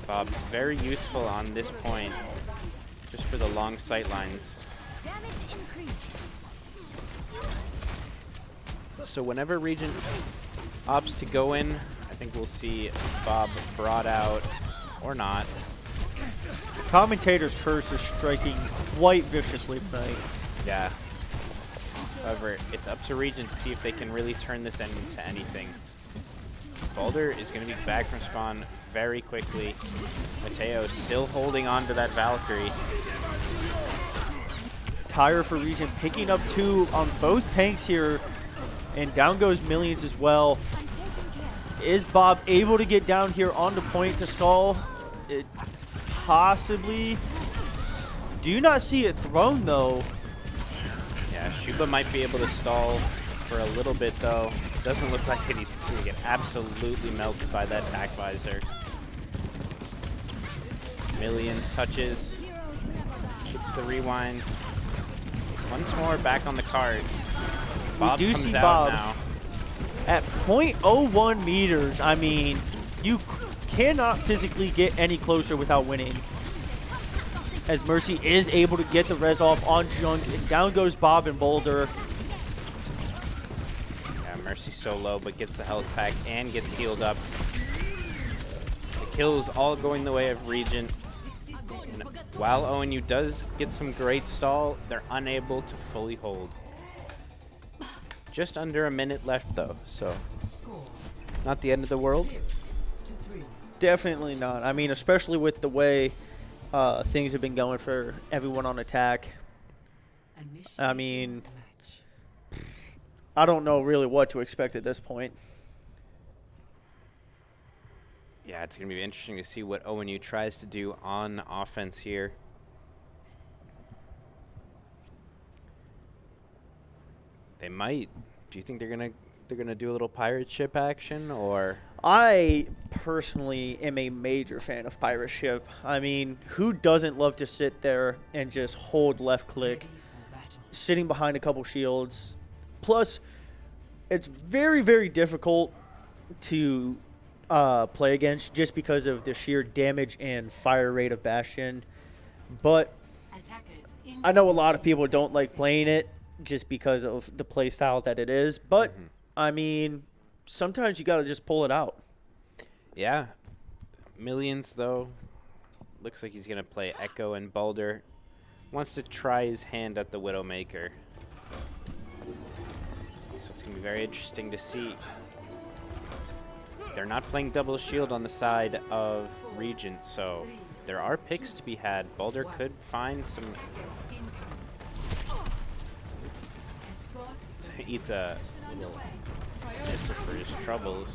Speaker 1: Bob, very useful on this point, just for the long sight lines. So whenever Regent opts to go in, I think we'll see Bob brought out, or not.
Speaker 2: The commentator's curse is striking quite viciously tonight.
Speaker 1: Yeah. However, it's up to Regent to see if they can really turn this into anything. Boulder is going to be back from spawn very quickly. Mateo still holding on to that Valkyrie.
Speaker 2: Tire for Regent, picking up 2 on both tanks here, and down goes Millions as well. Is Bob able to get down here on the point to stall? It possibly. Do not see it thrown, though.
Speaker 1: Yeah, Shuba might be able to stall for a little bit, though. Doesn't look like it. He's going to get absolutely melted by that tack visor. Millions touches. Gets the rewind. Once more back on the card. Bob
Speaker 2: We do
Speaker 1: comes
Speaker 2: see
Speaker 1: out
Speaker 2: Bob
Speaker 1: now.
Speaker 2: at 0.01 meters. I mean, you cannot physically get any closer without winning. As Mercy is able to get the res off on Junk, and down goes Bob and Boulder.
Speaker 1: Yeah, Mercy's so low, but gets the health pack and gets healed up. The kills all going the way of Regent. And while ONU does get some great stall, they're unable to fully hold. Just under a minute left, though, so not the end of the world.
Speaker 2: Definitely not. I mean, especially with the way things have been going for everyone on attack. I mean, I don't know really what to expect at this point.
Speaker 1: Yeah, it's going to be interesting to see what ONU tries to do on offense here. They might. Do you think they're gonna do a little pirate ship action, or?
Speaker 2: I personally am a major fan of Pirate Ship. I mean, who doesn't love to sit there and just hold left click, sitting behind a couple shields? Plus, it's very, very difficult to play against just because of the sheer damage and fire rate of Bastion. But I know a lot of people don't like playing it just because of the play style that it is. But, I mean, sometimes you got to just pull it out.
Speaker 1: Yeah. Millions, though. Looks like he's going to play Echo, and Boulder wants to try his hand at the Widowmaker. So it's going to be very interesting to see. They're not playing double shield on the side of Regent, so there are picks to be had. Boulder could find some... Eats a little missile for his troubles.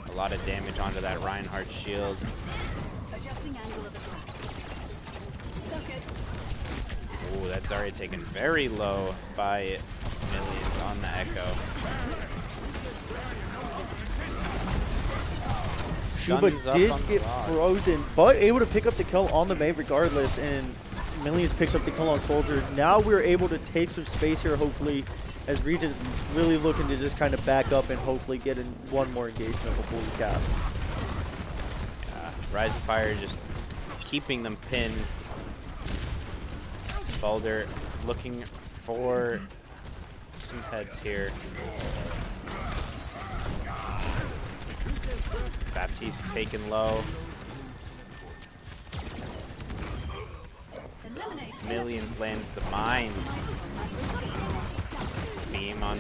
Speaker 1: A lot of damage onto that Reinhardt shield. Ooh, that's already taken very low by Millions on the Echo.
Speaker 2: Shuba did get frozen, but able to pick up the kill on the Mave regardless, and Millions picks up the kill on Soldier. Now we're able to take some space here, hopefully, as Regent's really looking to just kind of back up and hopefully get in one more engagement before we cap.
Speaker 1: Rise of Fire just keeping them pinned. Boulder looking for some heads here. Baptiste taken low. Millions lands the mines. Beam on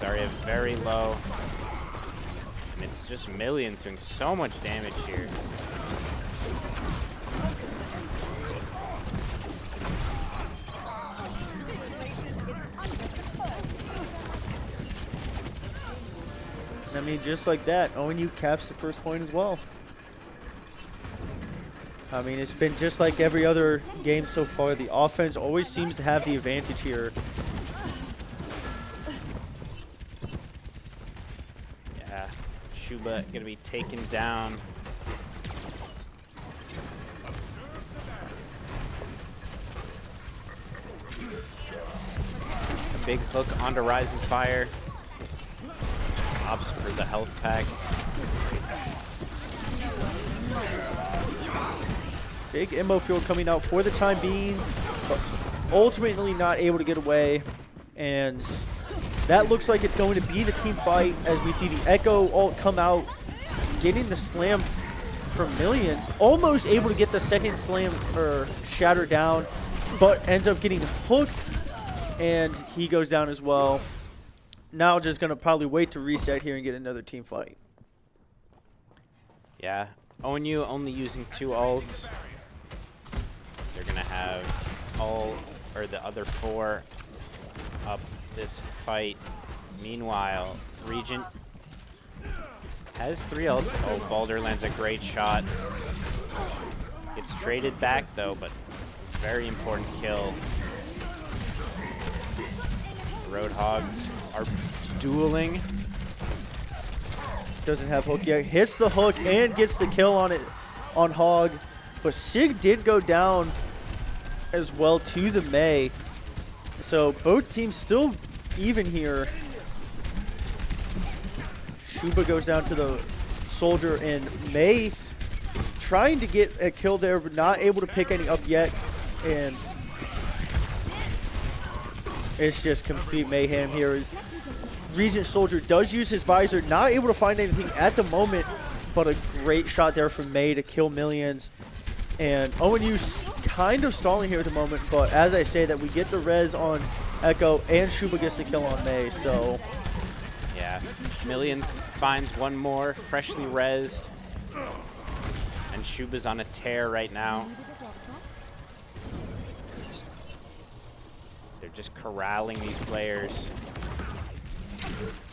Speaker 1: Zarya very low. And it's just Millions doing so much damage here.
Speaker 2: I mean, just like that, ONU caps the first point as well. I mean, it's been just like every other game so far. The offense always seems to have the advantage here.
Speaker 1: Yeah, Shuba gonna be taken down. A big hook onto Rise and Fire. Ops for the health pack.
Speaker 2: Big ammo field coming out for the time being, but ultimately not able to get away. And that looks like it's going to be the team fight as we see the Echo ult come out, getting the slam from Millions. Almost able to get the second slam or shatter down, but ends up getting hooked, and he goes down as well. Now just going to probably wait to reset here and get another team fight.
Speaker 1: Yeah, ONU only using 2 ults. They're gonna have all, or the other 4 up this fight. Meanwhile, Regent has 3 ults. Oh, Baldur lands a great shot. Gets traded back though, but very important kill. Roadhogs are dueling.
Speaker 2: Doesn't have hook yet. Hits the hook and gets the kill on it on Hog. But Sig did go down as well to the Mei. So both teams still even here. Shuba goes down to the Soldier, and Mei trying to get a kill there, but not able to pick any up yet. And it's just complete mayhem here. As Regent Soldier does use his visor, not able to find anything at the moment, but a great shot there from Mei to kill Millions. And ONU's kind of stalling here at the moment, but as I say that, we get the res on Echo, and Shuba gets the kill on Mei, so...
Speaker 1: Yeah, Millions finds one more, freshly rezzed. And Shuba's on a tear right now. They're just corralling these players.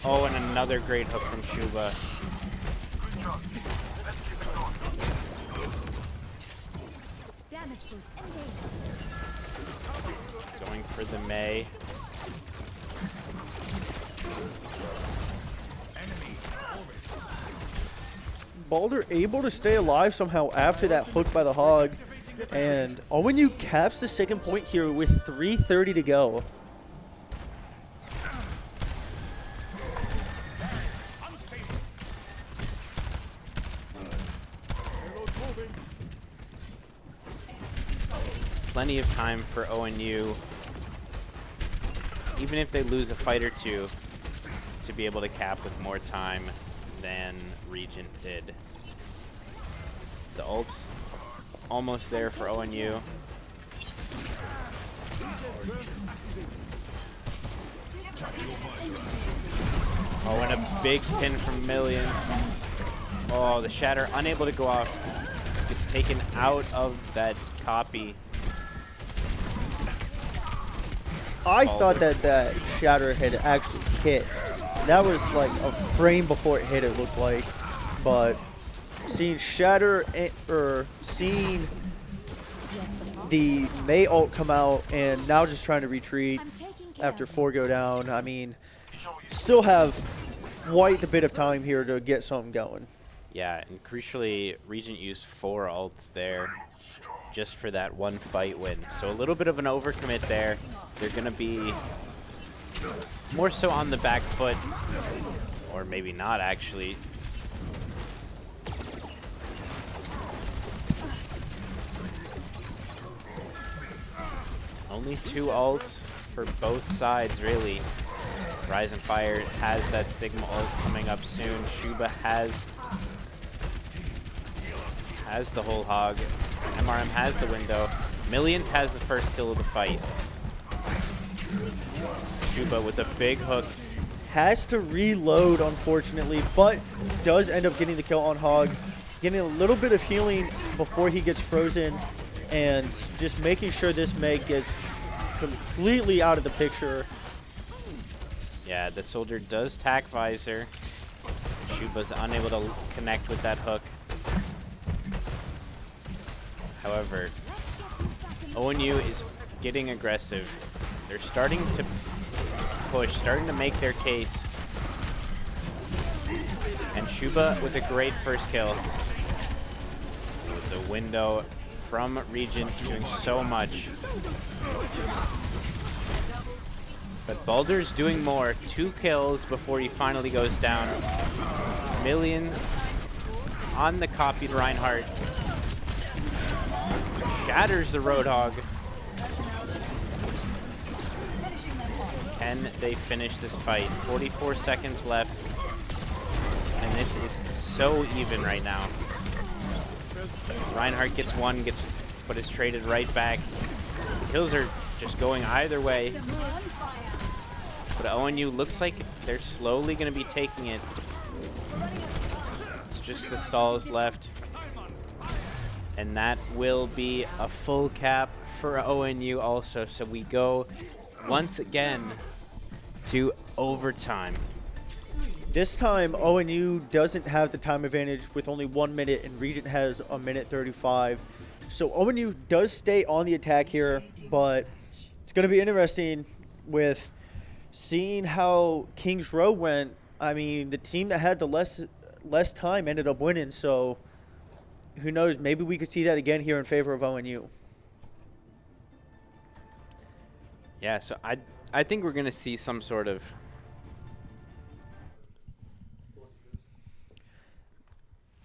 Speaker 1: Oh, and another great hook from Shuba. Going for the Mei.
Speaker 2: Baldur able to stay alive somehow after that hook by the Hog. And ONU caps the second point here with 3:30 to go.
Speaker 1: Plenty of time for ONU, even if they lose a fight or two, to be able to cap with more time than Regent did. The ult's almost there for ONU. Oh, and a big pin from Millions. Oh, the Shatter unable to go off. Gets taken out of that copy.
Speaker 2: I thought that that Shatter had actually hit. That was like a frame before it hit, it looked like. But seeing Shatter, or seeing the Mei ult come out and now just trying to retreat after 4 go down, I mean, still have quite a bit of time here to get something going.
Speaker 1: Yeah, and crucially, Regent used 4 ults there just for that one fight win. So a little bit of an overcommit there. They're going to be more so on the back foot, or maybe not actually. Only 2 ults for both sides, really. Rise and Fire has that Sigma ult coming up soon. Shuba has the whole Hog. MRM has the window. Millions has the first kill of the fight. Shuba with a big hook.
Speaker 2: Has to reload, unfortunately, but does end up getting the kill on Hog. Getting a little bit of healing before he gets frozen, and just making sure this Meg gets completely out of the picture.
Speaker 1: Yeah, the Soldier does tack visor. Shuba's unable to connect with that hook. However, ONU is getting aggressive. They're starting to push, starting to make their case. And Shuba with a great first kill. With the window from Regent doing so much. But Baldur's doing more. 2 kills before he finally goes down. Million on the copied Reinhardt. Shatters the Roadhog. Can they finish this fight? 44 seconds left. And this is so even right now. Reinhardt gets one, but is traded right back. The kills are just going either way. But ONU looks like they're slowly going to be taking it. It's just the stalls left. And that will be a full cap for ONU also. So we go once again to overtime.
Speaker 2: This time, ONU doesn't have the time advantage with only 1 minute, and Regent has a minute 35. So ONU does stay on the attack here, but it's going to be interesting with seeing how Kings Row went. I mean, the team that had the less time ended up winning, so who knows? Maybe we could see that again here in favor of ONU.
Speaker 1: Yeah, so I think we're going to see some sort of...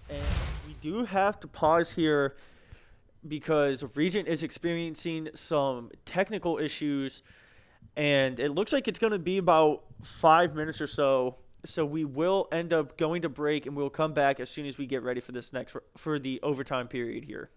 Speaker 2: And we do have to pause here because Regent is experiencing some technical issues, and it looks like it's going to be about 5 minutes or so. So we will end up going to break, and we'll come back as soon as we get ready for this for the overtime period here.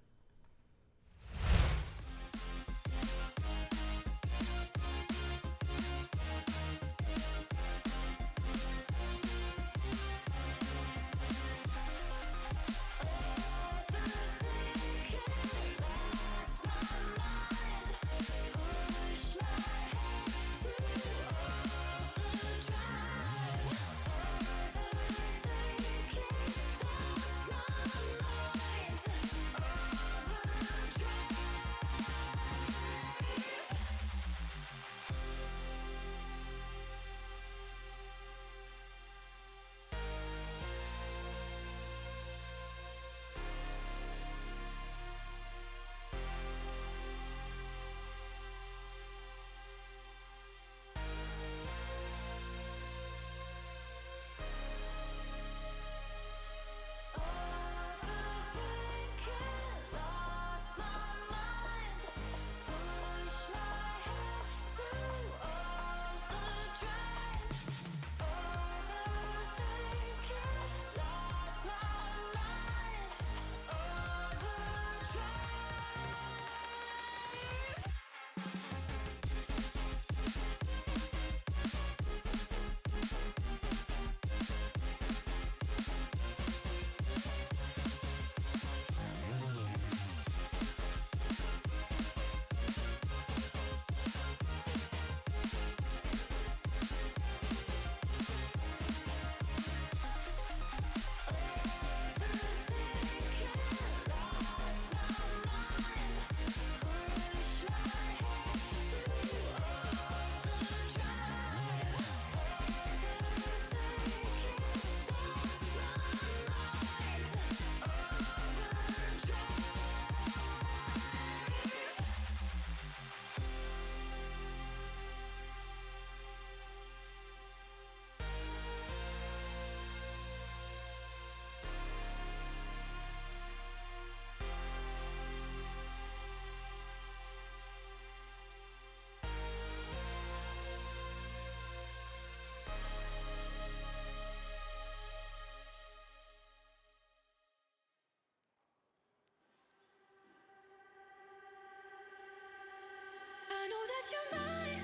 Speaker 4: I know that you're mine,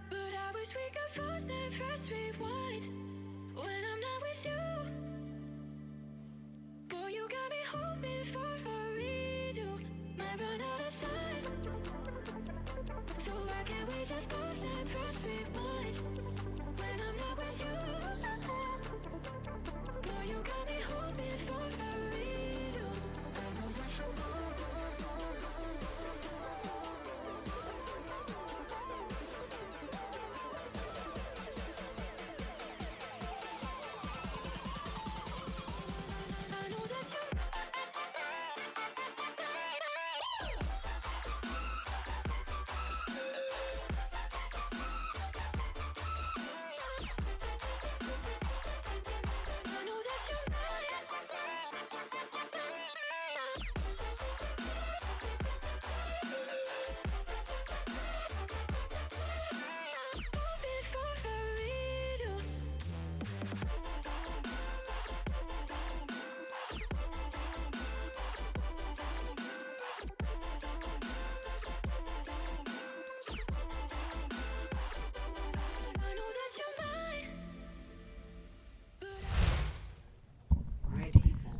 Speaker 4: but I wish we could pause and press rewind. When I'm not with you, boy, you got me hoping for a redo. Might run out of time, so why can't we just pause and press rewind? When I'm not with you, boy, you got me hoping for a redo. I know that you're mine.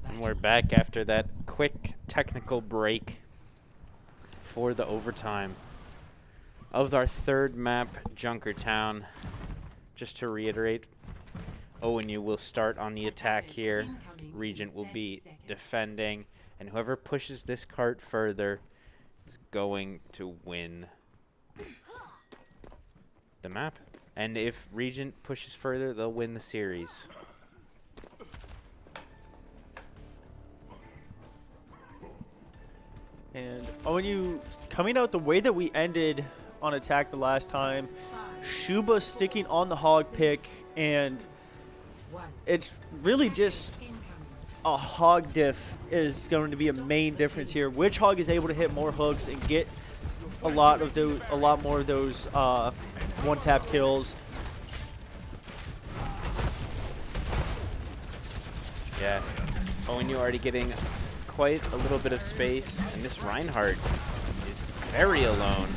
Speaker 1: And we're back after that quick technical break for the overtime of our third map, Junkertown. Just to reiterate, ONU will start on the attack here. Regent will be defending, and whoever pushes this cart further is going to win the map. And if Regent pushes further, they'll win the series.
Speaker 2: And ONU coming out the way that we ended on attack the last time. Shuba sticking on the hog pick, and it's really just a hog diff is going to be a main difference here. Which hog is able to hit more hooks and get a lot more of those one-tap kills.
Speaker 1: Yeah, ONU already getting quite a little bit of space, and this Reinhardt is very alone.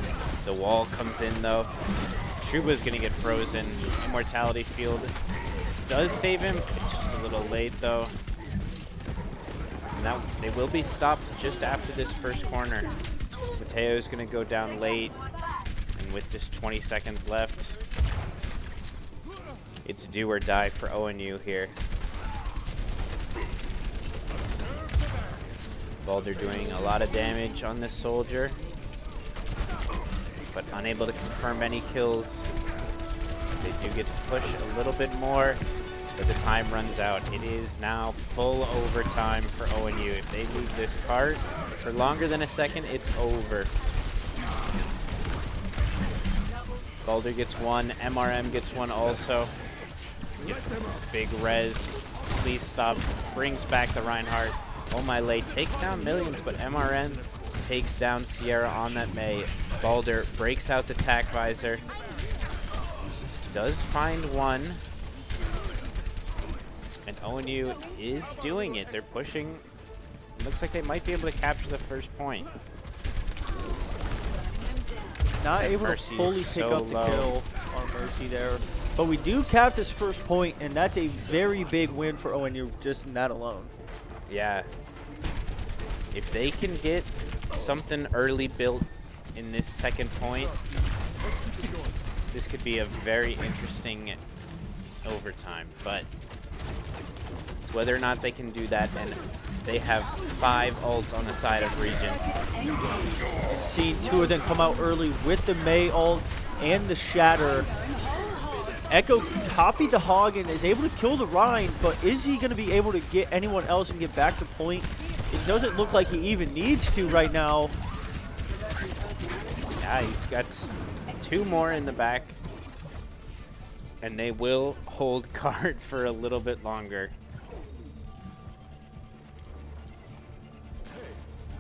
Speaker 1: The wall comes in though. Shuba's gonna get frozen. Immortality field does save him. It's just a little late though. Now they will be stopped just after this first corner. Mateo's gonna go down late, and with just 20 seconds left, it's do or die for ONU here. Balder doing a lot of damage on this soldier, but unable to confirm any kills. They do get to push a little bit more, but the time runs out. It is now full overtime for ONU. If they lose this cart for longer than a second, it's over. Balder gets one, MRM gets one also. Big res, please stop, brings back the Reinhardt. Oh my lay takes down millions, but MRM takes down Sierra on that Mei. Balder breaks out the tack visor. Does find one. And ONU is doing it. They're pushing. It looks like they might be able to capture the first point.
Speaker 2: Not
Speaker 1: And
Speaker 2: able to
Speaker 1: Mercy's
Speaker 2: fully pick
Speaker 1: so
Speaker 2: up the
Speaker 1: low.
Speaker 2: kill on Mercy there. But we do cap this first point, and that's a very big win for ONU just in that alone.
Speaker 1: Yeah. If they can get something early built in this second point, this could be a very interesting overtime. But it's whether or not they can do that, and they have 5 ults on the side of Regent.
Speaker 2: And seeing 2 of them come out early with the Mei ult and the Shatter. Echo copied the hog and is able to kill the Rhine, but is he going to be able to get anyone else and get back to point? It doesn't look like he even needs to right now.
Speaker 1: Yeah, he's got 2 more in the back, and they will hold card for a little bit longer.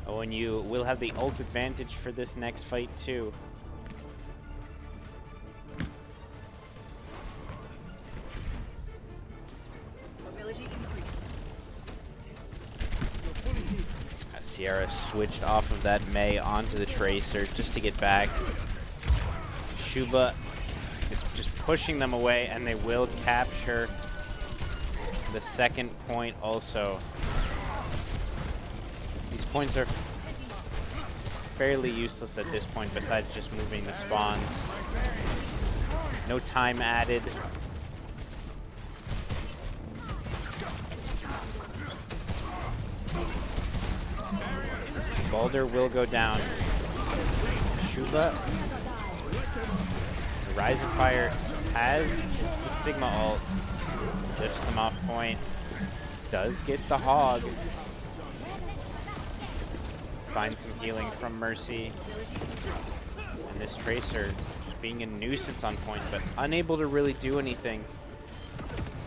Speaker 1: ONU will have the ult advantage for this next fight too. Sierra switched off of that Mei onto the Tracer just to get back. Shuba is just pushing them away, and they will capture the second point also. These points are fairly useless at this point besides just moving the spawns. No time added. Balder will go down. Shuba. The Rise of Fire has the Sigma ult. Lifts them off point. Does get the hog. Finds some healing from Mercy. And this Tracer just being a nuisance on point, but unable to really do anything.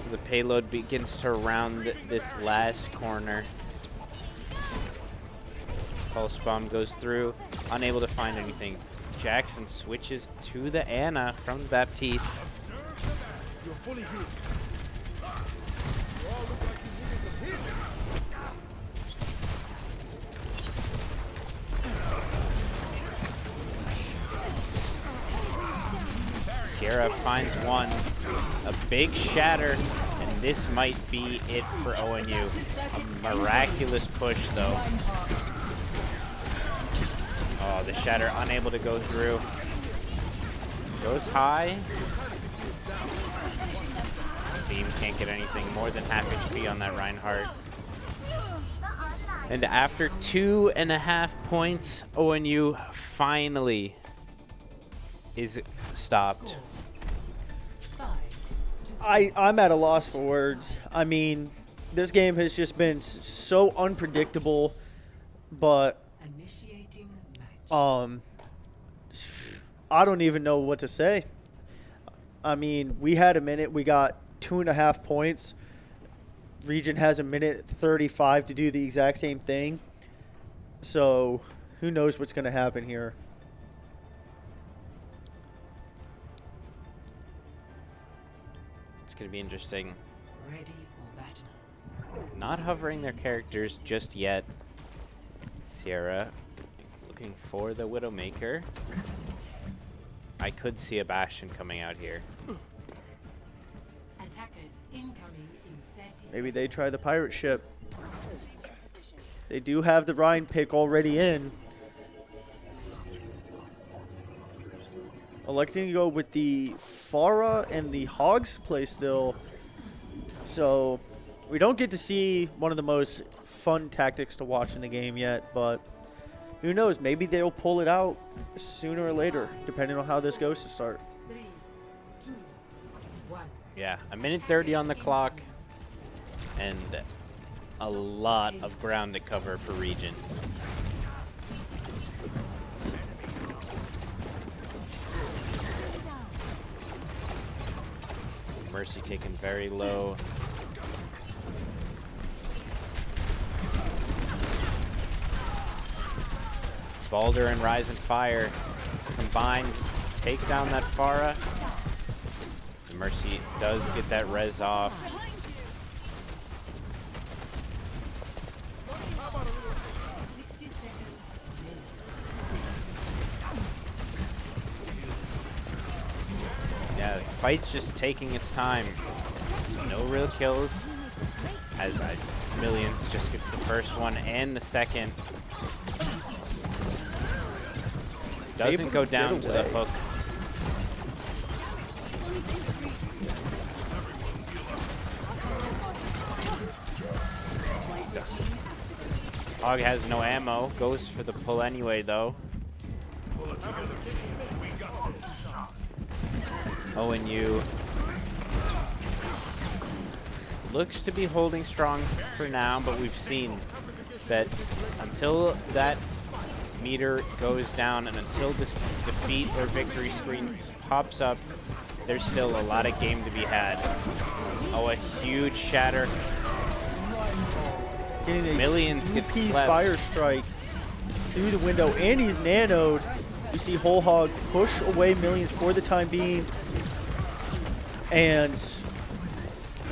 Speaker 1: So the payload begins to round this last corner. Pulse bomb goes through, unable to find anything. Jackson switches to the Ana from Baptiste. Sierra finds one, a big shatter, and this might be it for ONU. A miraculous push though. Oh, the Shatter unable to go through. Goes high. Beam can't get anything more than half HP on that Reinhardt. And after 2.5 points, ONU finally is stopped.
Speaker 2: I'm at a loss for words. I mean, this game has just been so unpredictable, but
Speaker 3: Initiating match.
Speaker 2: I don't even know what to say. I mean, we had a minute. We got 2.5 points. Regent has a minute 35 to do the exact same thing. So who knows what's going to happen here.
Speaker 1: It's going to be interesting.
Speaker 3: Ready for battle.
Speaker 1: Not hovering their characters just yet. Sierra looking for the Widowmaker. I could see a Bastion coming out here.
Speaker 3: Attackers incoming in 30
Speaker 2: Maybe they try the pirate ship. They do have the Rhine pick already in. Electing to go with the Pharah and the Hogs play still. So we don't get to see one of the most fun tactics to watch in the game yet, but who knows? Maybe they'll pull it out sooner or later, depending on how this goes to start.
Speaker 3: 3, 2, 1.
Speaker 1: Yeah, a minute 30 on the clock. And a lot of ground to cover for Regent. Mercy taken very low. Balder and Rise and Fire combined take down that Pharah. The Mercy does get that res off. Yeah, the fight's just taking its time. No real kills. As Millions just gets the first one and the second. Doesn't go down to the hook. Hog has no ammo. Goes for the pull anyway, though. ONU looks to be holding strong for now, but we've seen that until that meter goes down and until this defeat or victory screen pops up, there's still a lot of game to be had. Oh, a huge shatter. Millions get slept.
Speaker 2: Fire strike through the window, and he's nanoed. You see Whole Hog push away Millions for the time being, and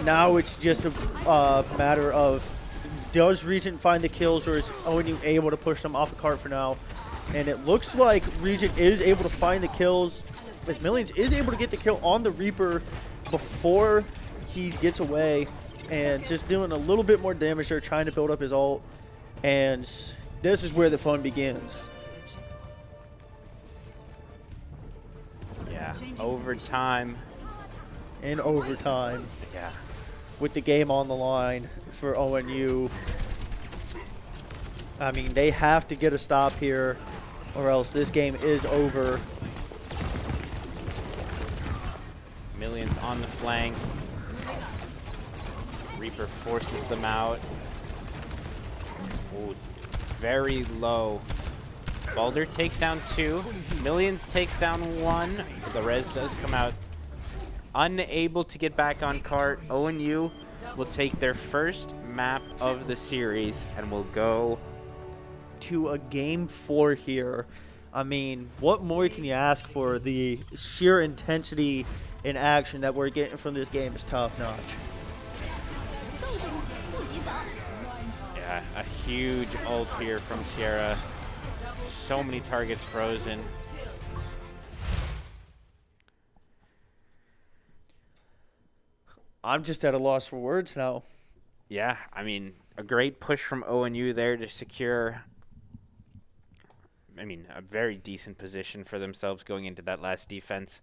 Speaker 2: now it's just a matter of, does Regent find the kills, or is ONU able to push them off a cart for now? And it looks like Regent is able to find the kills, as Millions is able to get the kill on the Reaper before he gets away, and just doing a little bit more damage there, trying to build up his ult. And this is where the fun begins.
Speaker 1: Yeah, overtime.
Speaker 2: In overtime,
Speaker 1: Yeah.
Speaker 2: with the game on the line for ONU. I mean, they have to get a stop here, or else this game is over.
Speaker 1: Millions on the flank. Reaper forces them out. Ooh, very low. Balder takes down 2. Millions takes down 1. The res does come out. Unable to get back on cart. ONU will take their first map of the series and will go
Speaker 2: To a game 4 here. I mean, what more can you ask for? The sheer intensity in action that we're getting from this game is top notch.
Speaker 1: Yeah, a huge ult here from Sierra. So many targets frozen.
Speaker 2: I'm just at a loss for words now.
Speaker 1: Yeah, I mean, a great push from ONU there to secure I mean, a very decent position for themselves going into that last defense.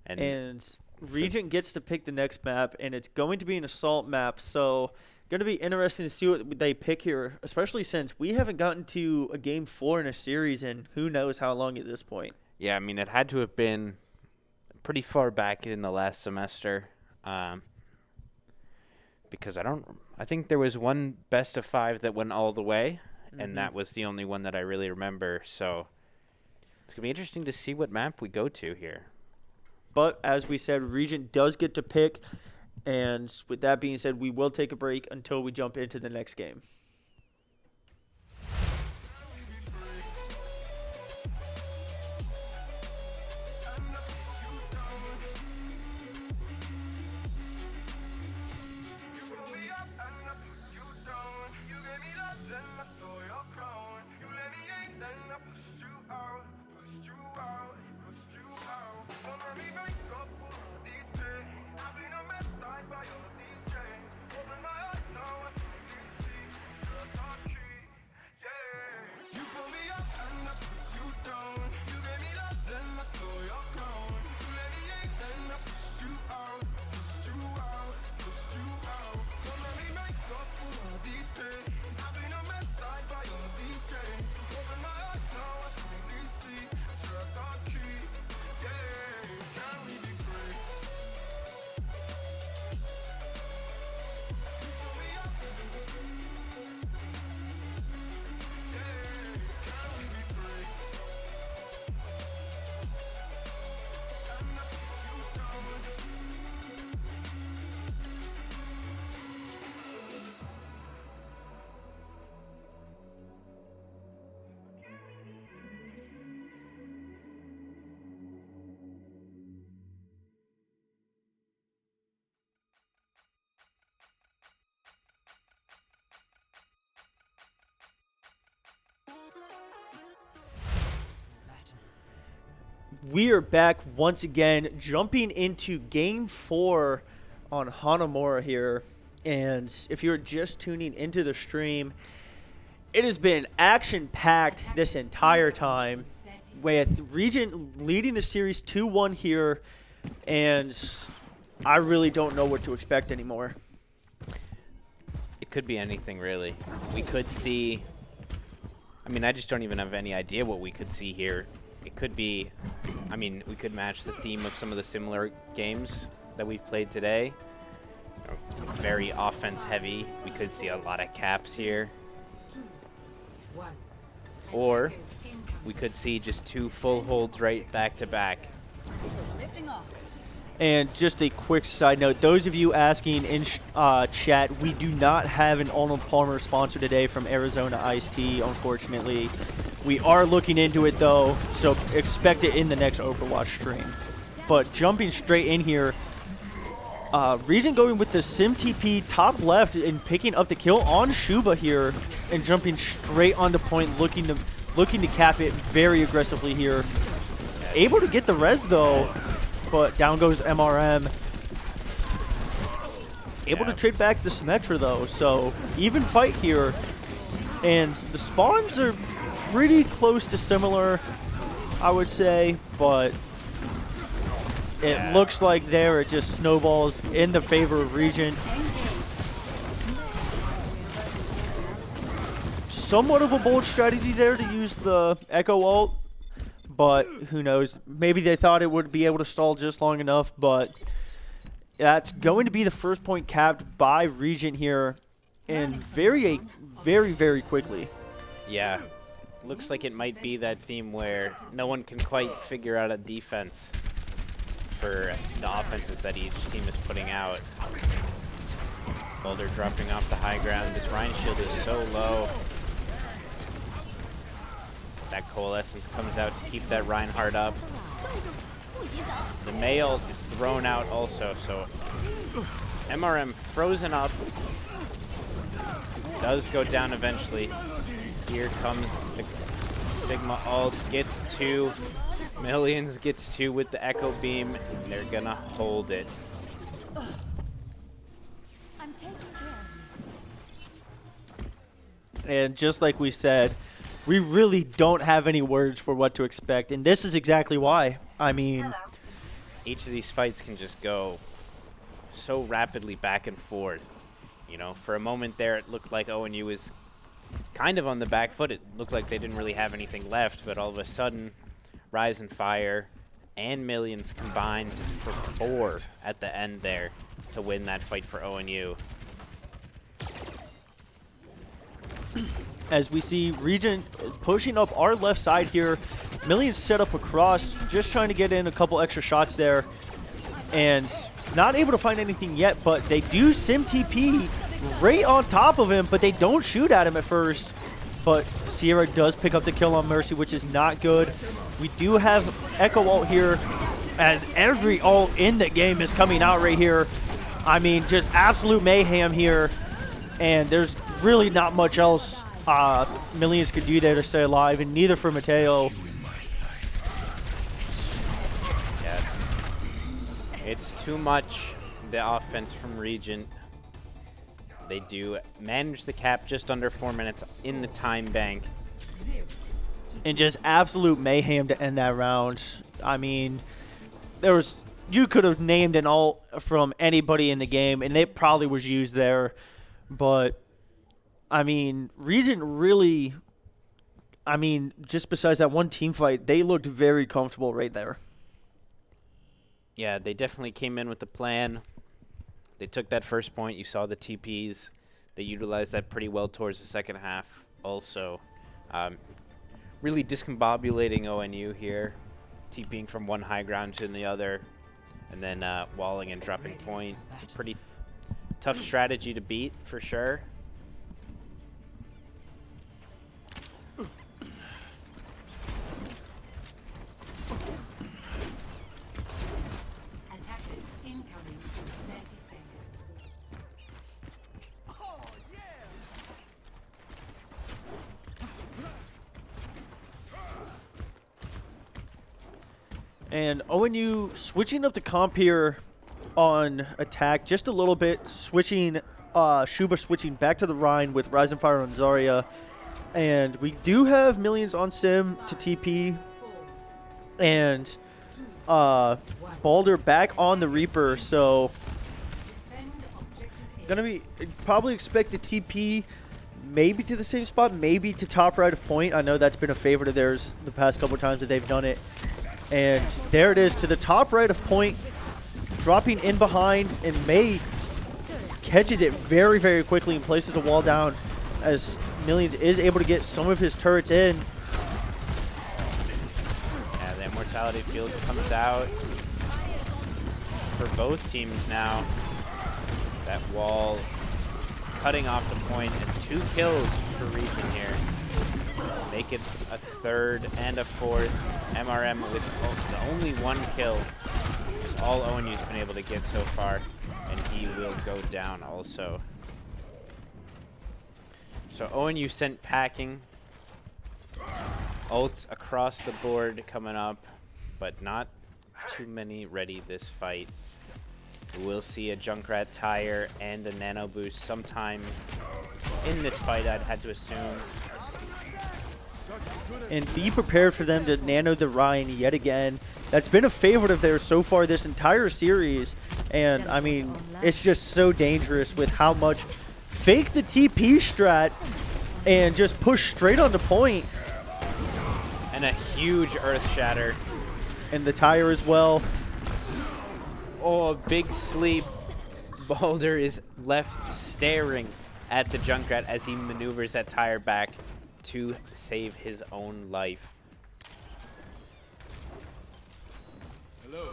Speaker 2: And Regent gets to pick the next map, and it's going to be an assault map. So going to be interesting to see what they pick here, especially since we haven't gotten to a game 4 in a series in who knows how long at this point.
Speaker 1: Yeah, I mean, it had to have been pretty far back in the last semester. Because I think there was one best of 5 that went all the way, and that was the only one that I really remember. So it's going to be interesting to see what map we go to here.
Speaker 2: But as we said, Regent does get to pick. And with that being said, we will take a break until we jump into the next game. We are back once again, jumping into Game 4 on Hanamura here. And if you're just tuning into the stream, it has been action-packed this entire time, with Regent leading the series 2-1 here, and I really don't know what to expect anymore.
Speaker 1: It could be anything, really. We could see... I mean, I just don't even have any idea what we could see here. It could be... I mean, we could match the theme of some of the similar games that we've played today. Very offense-heavy. We could see a lot of caps here. Or we could see just 2 full holds right back-to-back.
Speaker 2: And just a quick side note, those of you asking in chat, we do not have an Arnold Palmer sponsor today from Arizona Iced Tea, unfortunately. We are looking into it, though, so expect it in the next Overwatch stream. But jumping straight in here, Regent going with the Sim TP top left and picking up the kill on Shuba here and jumping straight on the point, looking to cap it very aggressively here. Able to get the res, though. But down goes MRM. Able to trade back the Symmetra, though. So even fight here. And the spawns are pretty close to similar, I would say. But it looks like there it just snowballs in the favor of Regent. Somewhat of a bold strategy there to use the Echo ult. But who knows? Maybe they thought it would be able to stall just long enough. But that's going to be the first point capped by Regent here. And very, very quickly.
Speaker 1: Yeah. Looks like it might be that theme where no one can quite figure out a defense for the offenses that each team is putting out. Boulder dropping off the high ground. This Ryan shield is so low. That Coalescence comes out to keep that Reinhardt up. The Mail is thrown out also, so MRM frozen up. Does go down eventually. Here comes the Sigma ult, gets 2. Millions gets 2 with the Echo Beam, and they're gonna hold it.
Speaker 2: And just like we said, we really don't have any words for what to expect, and this is exactly why. I mean,
Speaker 1: Each of these fights can just go so rapidly back and forth. You know, for a moment there, it looked like ONU was kind of on the back foot. It looked like they didn't really have anything left, but all of a sudden, Rise and Fire and Millions combined for 4 at the end there to win that fight for ONU.
Speaker 2: as we see Regent pushing up our left side here. Millions set up across, just trying to get in a couple extra shots there. And not able to find anything yet, but they do sim TP right on top of him, but they don't shoot at him at first. But Sierra does pick up the kill on Mercy, which is not good. We do have Echo ult here, as every ult in the game is coming out right here. I mean, just absolute mayhem here. And there's really not much else Millions could do there to stay alive, and neither for Mateo.
Speaker 1: Yeah. It's too much, the offense from Regent. They do manage the cap just under 4 minutes in the time bank.
Speaker 2: And just absolute mayhem to end that round. I mean, you could have named an ult from anybody in the game, and it probably was used there. But, I mean, Regent really, just besides that one team fight, they looked very comfortable right there.
Speaker 1: Yeah, they definitely came in with the plan. They took that first point. You saw the TPs. They utilized that pretty well towards the second half also. Really discombobulating ONU here. TPing from one high ground to the other. And then walling and dropping point. It's a pretty tough strategy to beat, for sure.
Speaker 3: Attackers incoming in 30 seconds.
Speaker 2: And ONU switching up the comp here on attack just a little bit, switching Shuba switching back to the Rhine with Rise and Fire on Zarya. And we do have Millions on Sim to TP. And Balder back on the Reaper, so gonna be probably expect a TP maybe to the same spot, maybe to top right of point. I know that's been a favorite of theirs the past couple times that they've done it. And there it is to the top right of point, dropping in behind, and May catches it very, very quickly and places the wall down as Millions is able to get some of his turrets in.
Speaker 1: Yeah, the Immortality Field comes out for both teams now. That wall cutting off the point, and 2 kills for Regent here. Make it a third and a fourth. MRM with only 1 kill. Is all ONU's been able to get so far, and he will go down also. So ONU sent packing. Ults across the board coming up, but not too many ready this fight. We'll see a Junkrat tire and a nano boost sometime in this fight, I'd had to assume.
Speaker 2: And be prepared for them to nano the Rhine yet again. That's been a favorite of theirs so far this entire series. And, I mean, it's just so dangerous with how much fake the TP strat and just push straight on the point.
Speaker 1: And a huge Earth Shatter.
Speaker 2: And the tire as well.
Speaker 1: Oh, a big sleep. Balder is left staring at the Junkrat as he maneuvers that tire back to save his own life.
Speaker 5: Hello.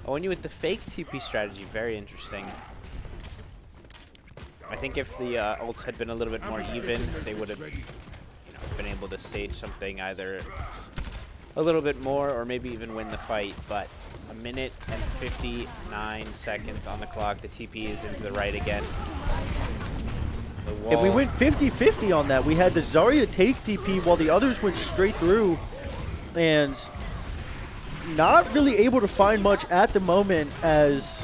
Speaker 1: ONU with the fake TP strategy, very interesting. I think if the ults had been a little bit more even, they would have been able to stage something either a little bit more or maybe even win the fight. But 1 minute and 59 seconds on the clock. The TP is into the right again.
Speaker 2: And we went 50-50 on that. We had the Zarya take TP while the others went straight through. And not really able to find much at the moment, as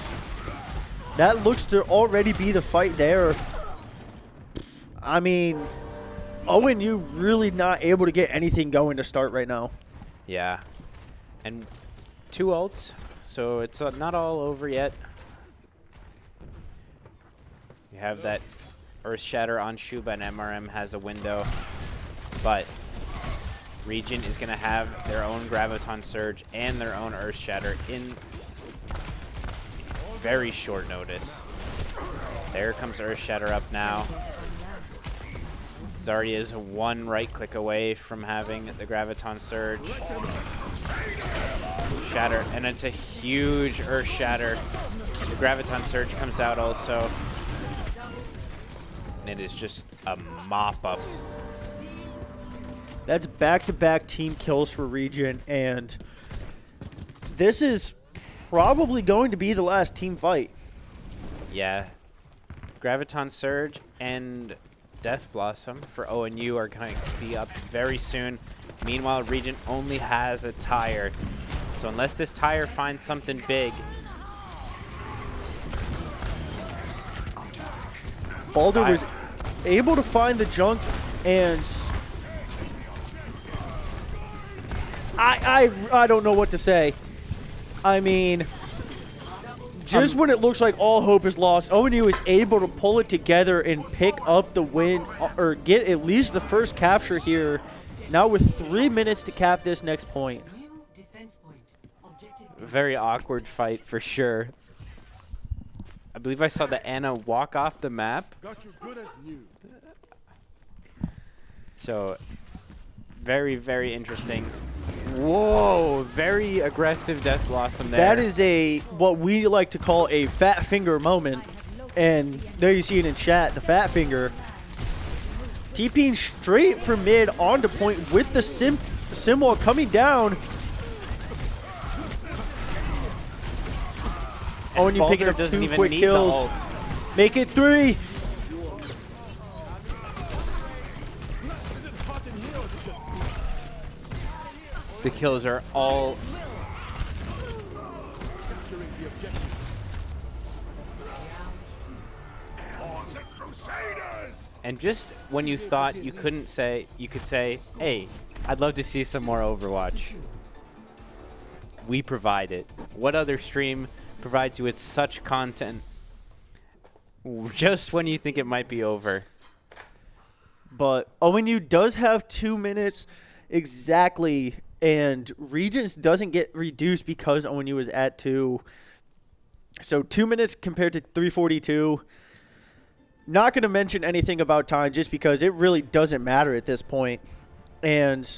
Speaker 2: that looks to already be the fight there. I mean, ONU really not able to get anything going to start right now.
Speaker 1: Yeah. And 2 ults, so it's not all over yet. You have that Earth Shatter on Shuba, and MRM has a window. But Regent is going to have their own Graviton Surge and their own Earth Shatter in very short notice. There comes Earth Shatter up now. Zarya is 1 right click away from having the Graviton Surge. Shatter, and it's a huge Earth Shatter. The Graviton Surge comes out also. And it is just a mop-up.
Speaker 2: That's back-to-back team kills for Regent, and this is probably going to be the last team fight.
Speaker 1: Yeah. Graviton Surge and Death Blossom for ONU are going to be up very soon. Meanwhile, Regent only has a tire. So unless this tire finds something big.
Speaker 2: Balder was able to find the junk, and I don't know what to say. I mean, just when it looks like all hope is lost, ONU is able to pull it together and pick up the win, or get at least the first capture here. Now with 3 minutes to cap this next point.
Speaker 3: New defense point. Objective
Speaker 1: Very awkward fight for sure. I believe I saw the Anna walk off the map.
Speaker 5: Got you good as new.
Speaker 1: So very, very interesting. Whoa, very aggressive Death Blossom there.
Speaker 2: That is a what we like to call a fat finger moment, and there you see it in chat, the fat finger. TPing straight from mid onto point with the symbol coming down. Oh, and you picking up
Speaker 1: doesn't
Speaker 2: 2
Speaker 1: even
Speaker 2: quick
Speaker 1: need
Speaker 2: kills.
Speaker 1: the ult.
Speaker 2: Make it 3.
Speaker 1: The kills are all and just when you thought you couldn't say, you could say, hey, I'd love to see some more Overwatch. We provide it. What other stream provides you with such content just when you think it might be over?
Speaker 2: But ONU does have 2 minutes exactly, and Regents doesn't get reduced because ONU is at 2. So 2 minutes compared to 3:42. Not going to mention anything about time just because it really doesn't matter at this point. And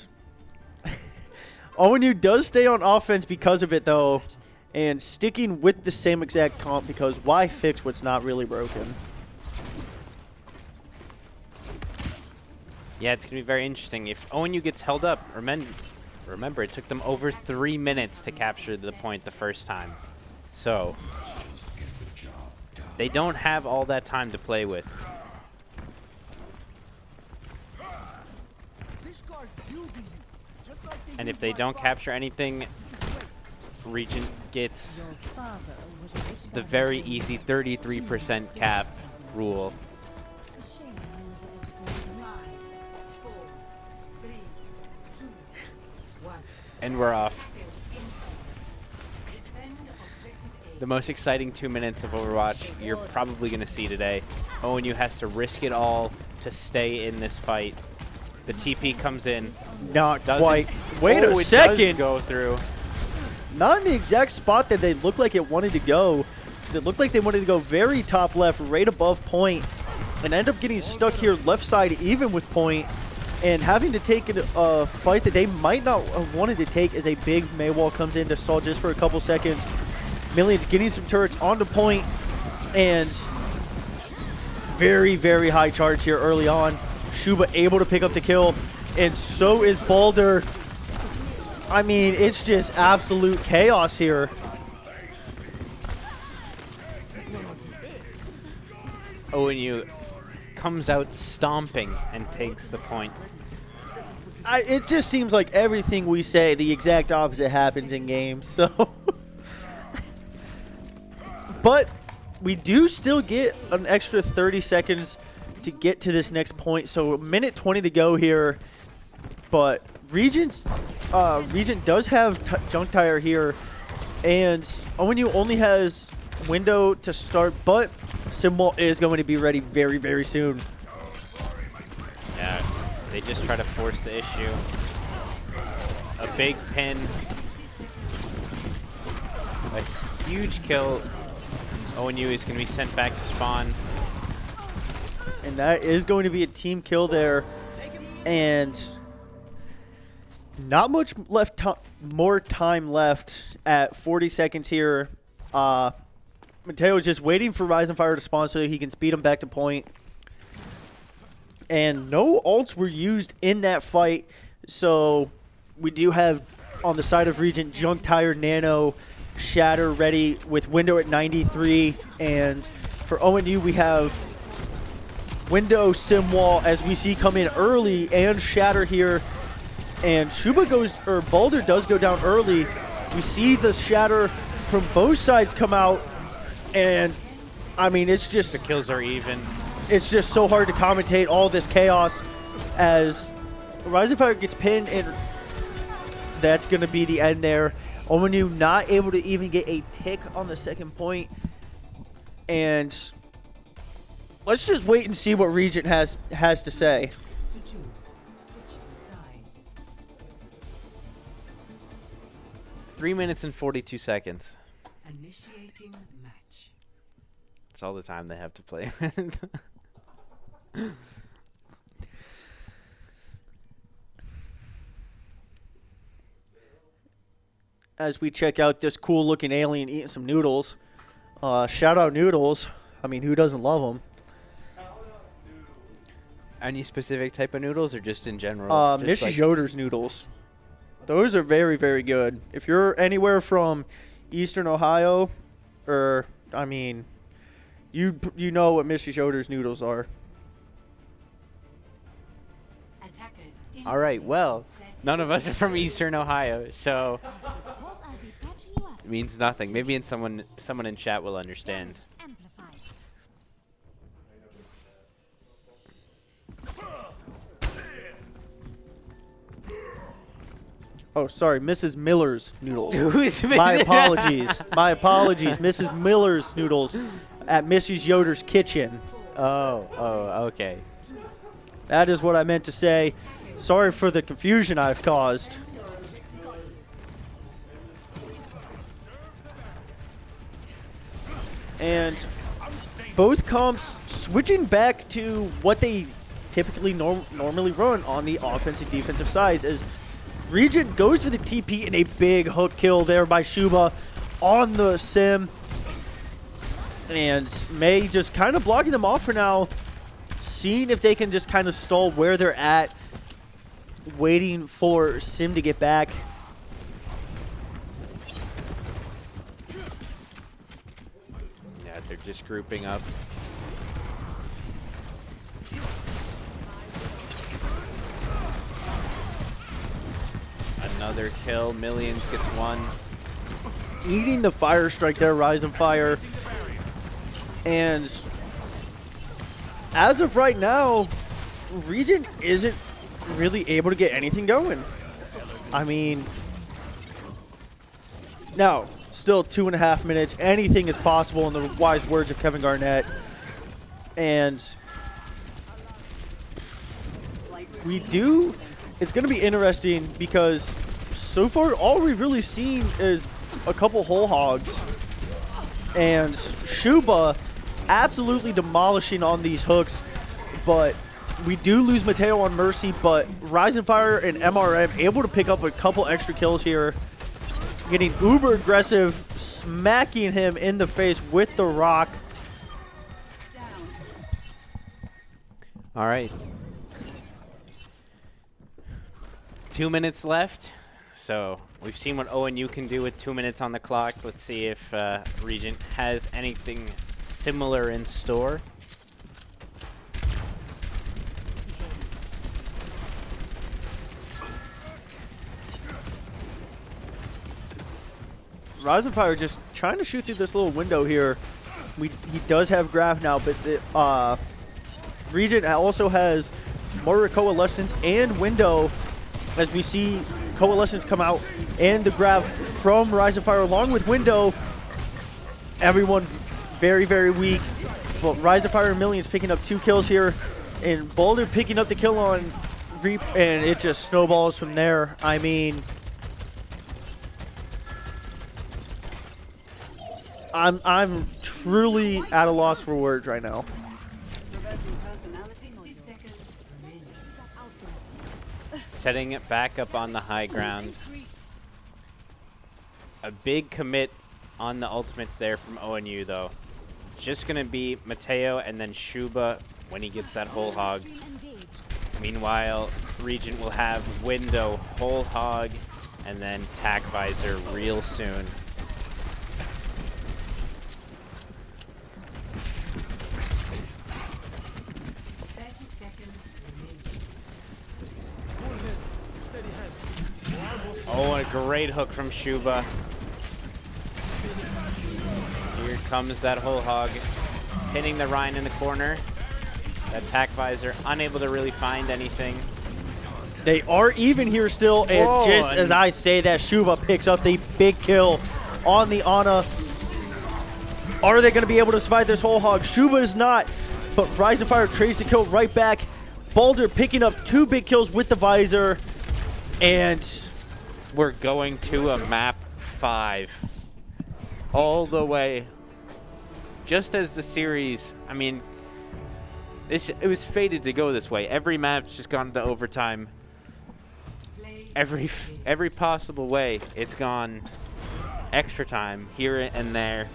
Speaker 2: ONU does stay on offense because of it, though, and sticking with the same exact comp because why fix what's not really broken?
Speaker 1: Yeah, it's going to be very interesting. If ONU gets held up, remember, it took them over 3 minutes to capture the point the first time. So they don't have all that time to play with. And if they don't capture anything, Regent gets the very easy 33% cap rule.
Speaker 3: 4, 3, 2, 1.
Speaker 1: And we're off.
Speaker 3: Defend objective A.
Speaker 1: The most exciting 2 minutes of Overwatch you're probably going to see today. ONU has to risk it all to stay in this fight. The TP comes in.
Speaker 2: Not
Speaker 1: Doesn't-
Speaker 2: quite. Wait
Speaker 1: Oh,
Speaker 2: a
Speaker 1: it
Speaker 2: second.
Speaker 1: does go through.
Speaker 2: Not in the exact spot that they looked like it wanted to go. Because it looked like they wanted to go very top left, right above point. And end up getting stuck here left side even with point. And having to take a fight that they might not have wanted to take as a big Maywall comes in to stall just for a couple seconds. Millions getting some turrets onto point. And very, very high charge here early on. Shuba able to pick up the kill. And so is Balder. I mean, it's just absolute chaos here.
Speaker 1: ONU comes out stomping and takes the point.
Speaker 2: It just seems like everything we say, the exact opposite happens in games. So, but we do still get an extra 30 seconds to get to this next point. So a minute 20 to go here, but Regent does have junk tire here, and ONU only has window to start, but Symbol is going to be ready very, very soon.
Speaker 1: Yeah, they just try to force the issue. A big pin. A huge kill. ONU is going to be sent back to spawn.
Speaker 2: And that is going to be a team kill there. And not much left, more time left at 40 seconds here. Mateo is just waiting for Rise and Fire to spawn so he can speed him back to point. And no ults were used in that fight. So we do have on the side of Regent Junk Tire, Nano, Shatter ready with window at 93. And for ONU we have window, Simwall as we see come in early, and Shatter here. And Shuba goes, or Boulder does go down early. We see the Shatter from both sides come out, and I mean, it's just
Speaker 1: The kills are even.
Speaker 2: it's just so hard to commentate all this chaos as Rise of Fire gets pinned, and that's going to be the end there. ONU not able to even get a tick on the second point, and let's just wait and see what Regent has to say.
Speaker 3: to 2. Switching sides.
Speaker 1: 3 minutes and 42 seconds.
Speaker 3: Initiating match.
Speaker 1: That's all the time they have to play with.
Speaker 2: As we check out this cool looking alien eating some noodles. Shout out Noodles. I mean, who doesn't love them?
Speaker 1: Any specific type of noodles or just in general? Just
Speaker 2: Mrs.
Speaker 1: like-
Speaker 2: Yoder's noodles. Those are very, very good. If you're anywhere from Eastern Ohio, or I mean, you know what Mrs. Yoder's noodles are.
Speaker 3: Attackers.
Speaker 1: All right, well, none of us are from Eastern Ohio, so
Speaker 4: Of course, I'll be patching you up.
Speaker 1: it means nothing. Maybe someone in chat will understand.
Speaker 4: Amplified.
Speaker 2: Oh, sorry, Mrs. Miller's noodles.
Speaker 1: Who's
Speaker 2: My apologies. My apologies. Mrs. Miller's noodles at Mrs. Yoder's kitchen.
Speaker 1: Oh, okay.
Speaker 2: That is what I meant to say. Sorry for the confusion I've caused. And both comps switching back to what they typically normally run on the offensive defensive sides, as Regent goes for the TP and a big hook kill there by Shuba on the sim. And May just kind of blocking them off for now, seeing if they can just kind of stall where they're at, waiting for Sim to get back.
Speaker 1: Yeah, they're just grouping up. Another kill. Millions gets one.
Speaker 2: Eating the fire strike there, Rise and Fire. And as of right now, Regent isn't really able to get anything going. I mean, now, still 2.5 minutes. Anything is possible in the wise words of Kevin Garnett. And it's going to be interesting because so far all we've really seen is a couple whole hogs. And Shuba absolutely demolishing on these hooks, but we do lose Mateo on Mercy, but Rise and Fire and MRM able to pick up a couple extra kills here, getting uber aggressive, smacking him in the face with the rock.
Speaker 1: All right. 2 minutes left. So we've seen what ONU can do with 2 minutes on the clock. Let's see if Regent has anything similar in store.
Speaker 2: Rise and Fire just trying to shoot through this little window here. He does have graph now, but Regent also has more Coalescence and Window, as we see Coalescence come out and the grab from Rise of Fire along with Window. Everyone very, very weak. But Rise of Fire and Millions picking up 2 kills here, and Boulder picking up the kill on Reap, and it just snowballs from there. I mean, I'm truly at a loss for words right now.
Speaker 3: 60 seconds remaining.
Speaker 1: Setting it back up on the high ground. A big commit on the ultimates there from ONU, though. Just going to be Mateo and then Shuba when he gets that whole hog. Meanwhile, Regent will have Window, whole hog, and then Tac Visor real soon. Oh, a great hook from Shuba. Here comes that whole hog, hitting the Rhine in the corner. That Tac Visor unable to really find anything.
Speaker 2: They are even here still, and
Speaker 1: Whoa,
Speaker 2: just as I say that, Shuba picks up the big kill on the Ana. Are they going to be able to survive this whole hog? Shuba is not, but Rise of Fire trades the kill right back. Boulder picking up 2 big kills with the Visor, and
Speaker 1: We're going to a map 5. All the way. Just as the series, I mean, it was fated to go this way. Every map's just gone to overtime. Every possible way, it's gone extra time here and there.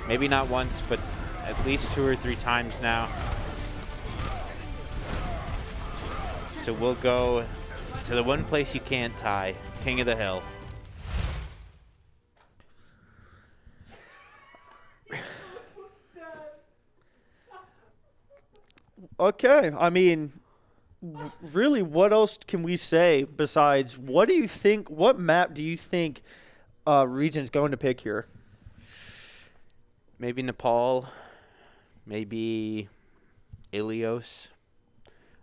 Speaker 1: Maybe not once, but at least 2 or 3 times now. So we'll go to the one place you can't tie, King of the Hill.
Speaker 2: okay, I mean, really, what else can we say besides what do you think? What map do you think Regent's going to pick here?
Speaker 1: Maybe Nepal, maybe Ilios.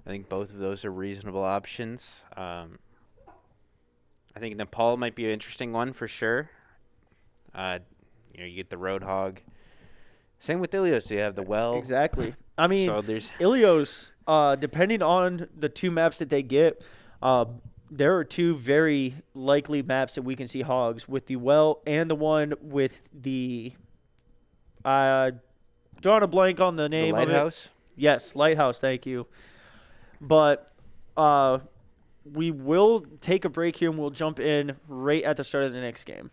Speaker 1: I think both of those are reasonable options. I think Nepal might be an interesting one for sure. You get the Roadhog. Same with Ilios. You have the well.
Speaker 2: Exactly. I mean,
Speaker 1: So there's
Speaker 2: Ilios, depending on the 2 maps that they get, there are 2 very likely maps that we can see hogs, with the well and the one with the drawing a blank on the name
Speaker 1: the
Speaker 2: of it.
Speaker 1: Lighthouse.
Speaker 2: Yes, Lighthouse, thank you. But we will take a break here and we'll jump in right at the start of the next game.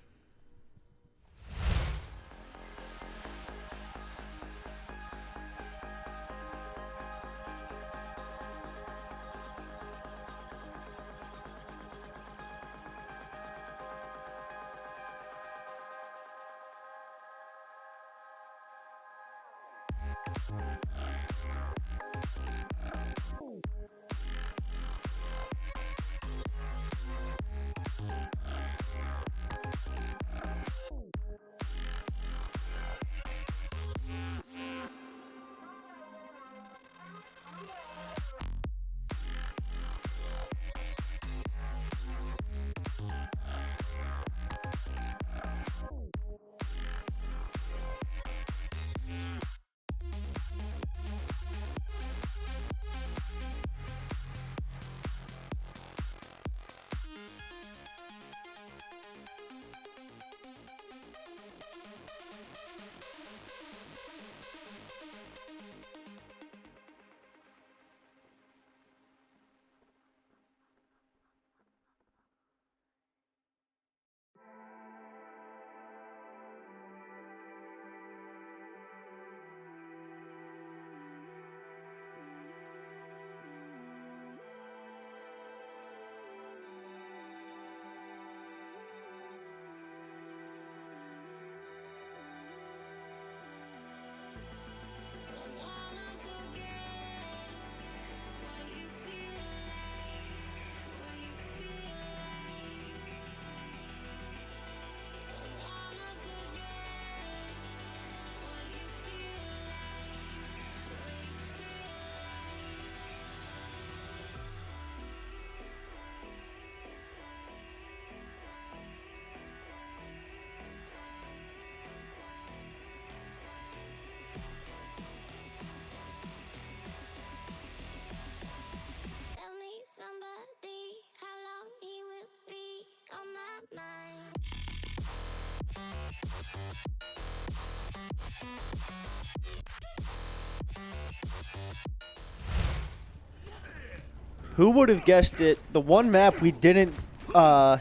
Speaker 2: Who would have guessed it? The one map we didn't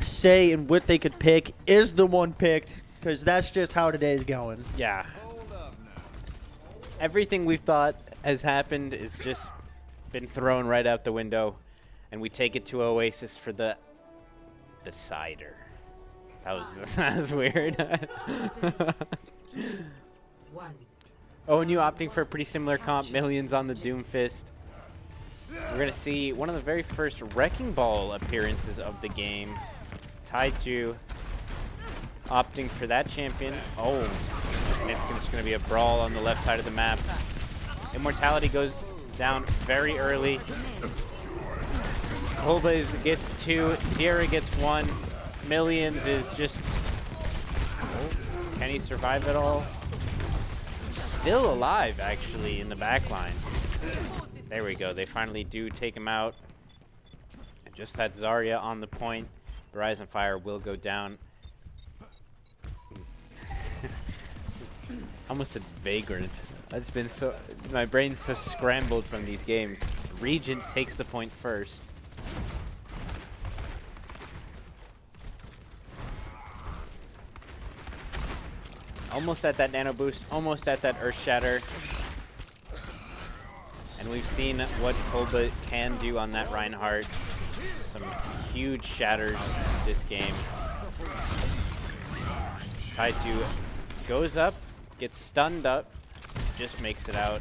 Speaker 2: say and what they could pick is the one picked, because that's just how today's going.
Speaker 1: Yeah. Everything we've thought has happened is just been thrown right out the window, and we take it to Oasis for the decider. That was weird.
Speaker 3: One.
Speaker 1: ONU opting for a pretty similar comp, millions on the Doomfist. We're going to see one of the very first Wrecking Ball appearances of the game. Taiju opting for that champion. Oh, and it's just going to be a brawl on the left side of the map. Immortality goes down very early. Kolbez gets 2, Sierra gets 1. Millions is just... Oh, can he survive at all? Still alive, actually, in the back line. There we go. They finally do take him out. Just had Zarya on the point. Horizon Fire will go down. Almost said Vagrant. That's been so... My brain's so scrambled from these games. Regent takes the point first. Almost at that nano boost. Almost at that Earth Shatter. And we've seen what Kolba can do on that Reinhardt. Some huge shatters this game. Taiju goes up, gets stunned up, just makes it out.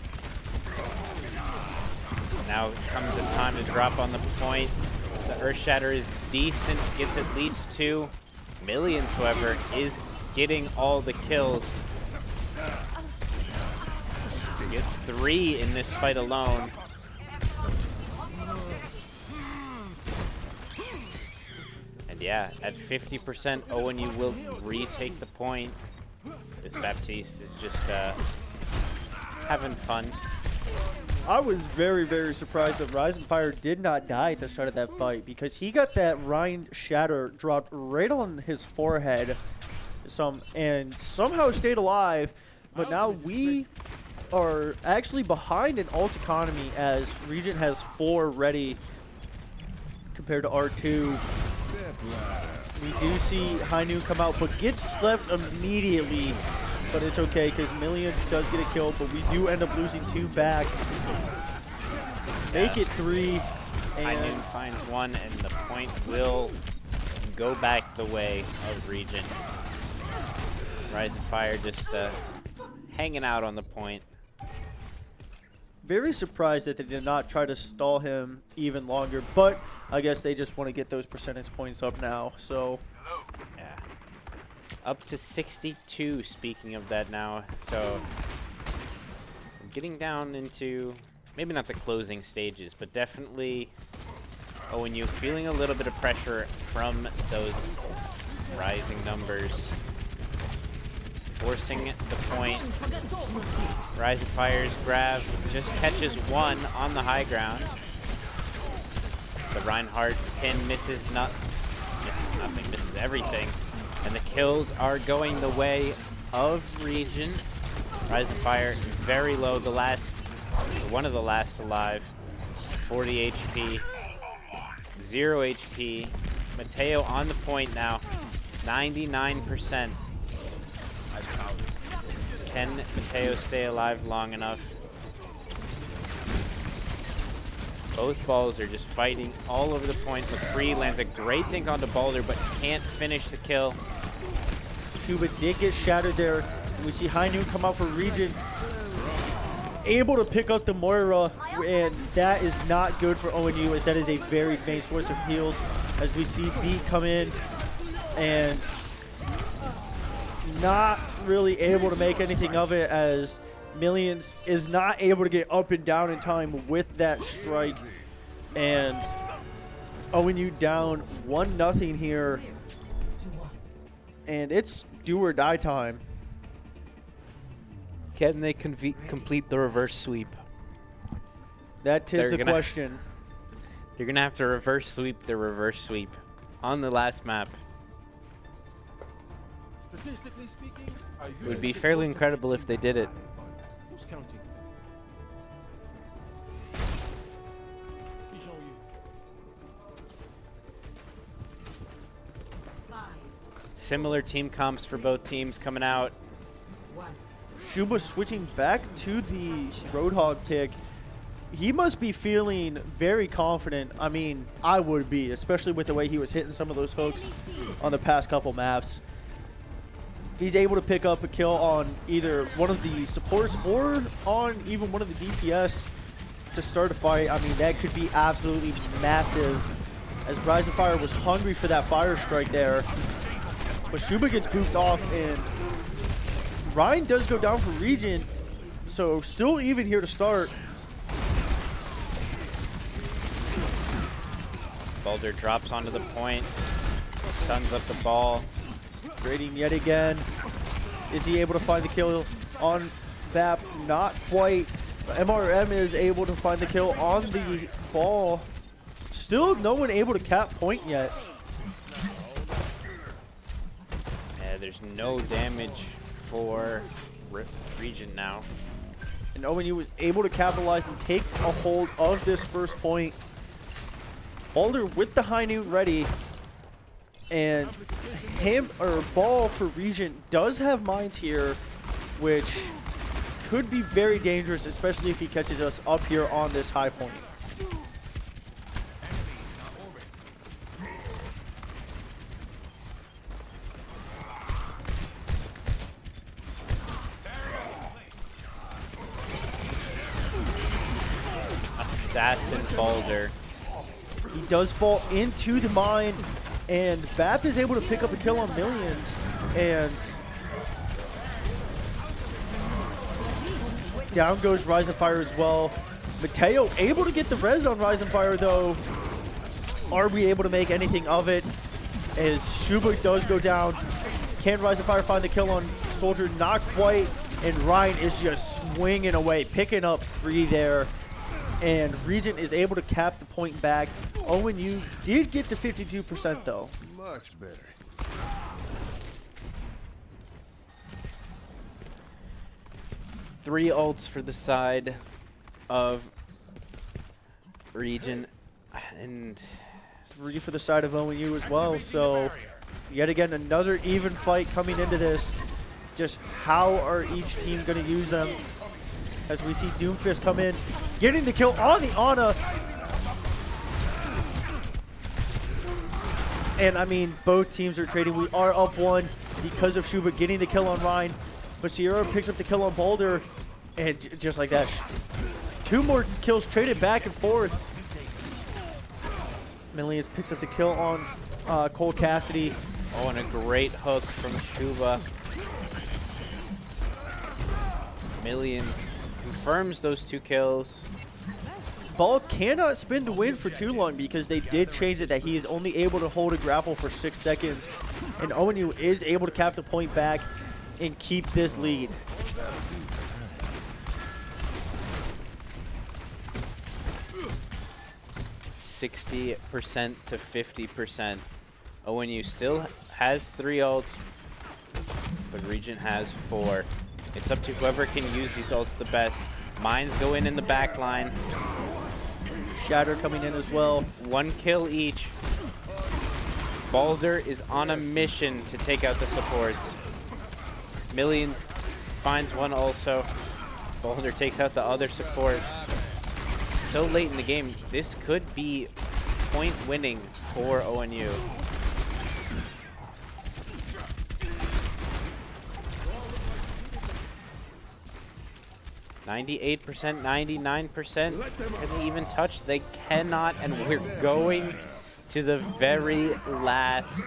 Speaker 1: Now comes the time to drop on the point. The Earth Shatter is decent, gets at least 2. Millions, however, is getting all the kills. Gets 3 in this fight alone. And yeah, at 50%, ONU will retake the point. This Baptiste is just having fun.
Speaker 2: I was very, very surprised that Rise and Fire did not die at the start of that fight, because he got that Rhine Shatter dropped right on his forehead and somehow stayed alive. But now we are actually behind in ult economy, as Regent has 4 ready compared to R2. We do see Hainu come out, but gets slept immediately. But it's okay, because Millions does get a kill, but we do end up losing 2 back. Make it 3.
Speaker 1: Hainu finds 1, and the point will go back the way of Regent. Rise and Fire just hanging out on the point.
Speaker 2: Very surprised that they did not try to stall him even longer, but I guess they just want to get those percentage points up now. So
Speaker 1: yeah, up to 62. Speaking of that now, so getting down into maybe not the closing stages, but definitely ONU feeling a little bit of pressure from those rising numbers. Forcing the point. Rise of Fire's grab just catches 1 on the high ground. The Reinhardt pin misses nothing, misses everything. And the kills are going the way of Regent. Rise of Fire very low, one of the last alive. 40 HP, 0 HP. Mateo on the point now, 99%. Can Mateo stay alive long enough? Both balls are just fighting all over the point. McCree lands a great dink onto Balder, but can't finish the kill.
Speaker 2: Shuba did get shattered there. We see Hainu come out for Regent. Able to pick up the Moira, and that is not good for ONU, as that is a very main source of heals. As we see Beat come in and not really able to make anything of it, as Millions is not able to get up and down in time with that strike. And ONU down 1-0 here. And it's do or die time.
Speaker 1: Can they complete the reverse sweep?
Speaker 2: That is the question.
Speaker 1: They're going to have to reverse sweep the reverse sweep on the last map.
Speaker 5: Statistically speaking, I
Speaker 1: It would be fairly incredible if they did it.
Speaker 5: Who's counting? He's on you.
Speaker 3: 5,
Speaker 1: Similar team comps for both teams coming out.
Speaker 3: 1.
Speaker 2: Shuba switching back to the Roadhog pick. He must be feeling very confident. I mean, I would be, especially with the way he was hitting some of those hooks on the past couple maps. If he's able to pick up a kill on either one of the supports or on even one of the DPS to start a fight, I mean, that could be absolutely massive, as Rise of Fire was hungry for that fire strike there. But Shuba gets booped off, and Ryan does go down for Regent, so still even here to start.
Speaker 1: Boulder drops onto the point, stuns up the ball.
Speaker 2: Trading yet again. Is he able to find the kill on Vap? Not quite. MRM is able to find the kill on the ball. Still no one able to cap point yet.
Speaker 1: Yeah, there's no damage for Regent now.
Speaker 2: And ONU was able to capitalize and take a hold of this first point. Boulder with the high noon ready. And ball for Regent does have mines here, which could be very dangerous, especially if he catches us up here on this high point.
Speaker 1: Assassin Boulder.
Speaker 2: He does fall into the mine, and Bap is able to pick up a kill on Millions, and down goes Rise of Fire as well. Mateo able to get the res on Rise of Fire though. Are we able to make anything of it? As Shuba does go down. Can Rise of Fire find the kill on Soldier? Not quite, and Ryan is just swinging away, picking up 3 there. And Regent is able to cap the point back. ONU did get to 52% though.
Speaker 5: Much better.
Speaker 1: Three ults for the side of Regent, and
Speaker 2: 3 for the side of ONU as well. So yet again, another even fight coming into this. Just how are each team going to use them? As we see Doomfist come in, getting the kill on the Ana. And I mean, both teams are trading. We are up 1 because of Shuba getting the kill on Ryan. But Sierra picks up the kill on Boulder. And just like that, 2 more kills traded back and forth. Millions picks up the kill on Cole Cassidy.
Speaker 1: oh, and a great hook from Shuba. Millions confirms those 2 kills.
Speaker 2: Ball cannot spin to win for too long because they did change it that he is only able to hold a grapple for 6 seconds. And ONU is able to cap the point back and keep this lead.
Speaker 1: %60 to 50%. ONU still has 3 ults, but Regent has 4. It's up to whoever can use these ults the best. Mines go in the back line.
Speaker 2: Shatter coming in as well.
Speaker 1: 1 kill each. Boulder is on a mission to take out the supports. Millions finds 1 also. Boulder takes out the other support. So late in the game, this could be point winning for ONU. %98, 99%. Can they even touch? They cannot, and we're going to the very last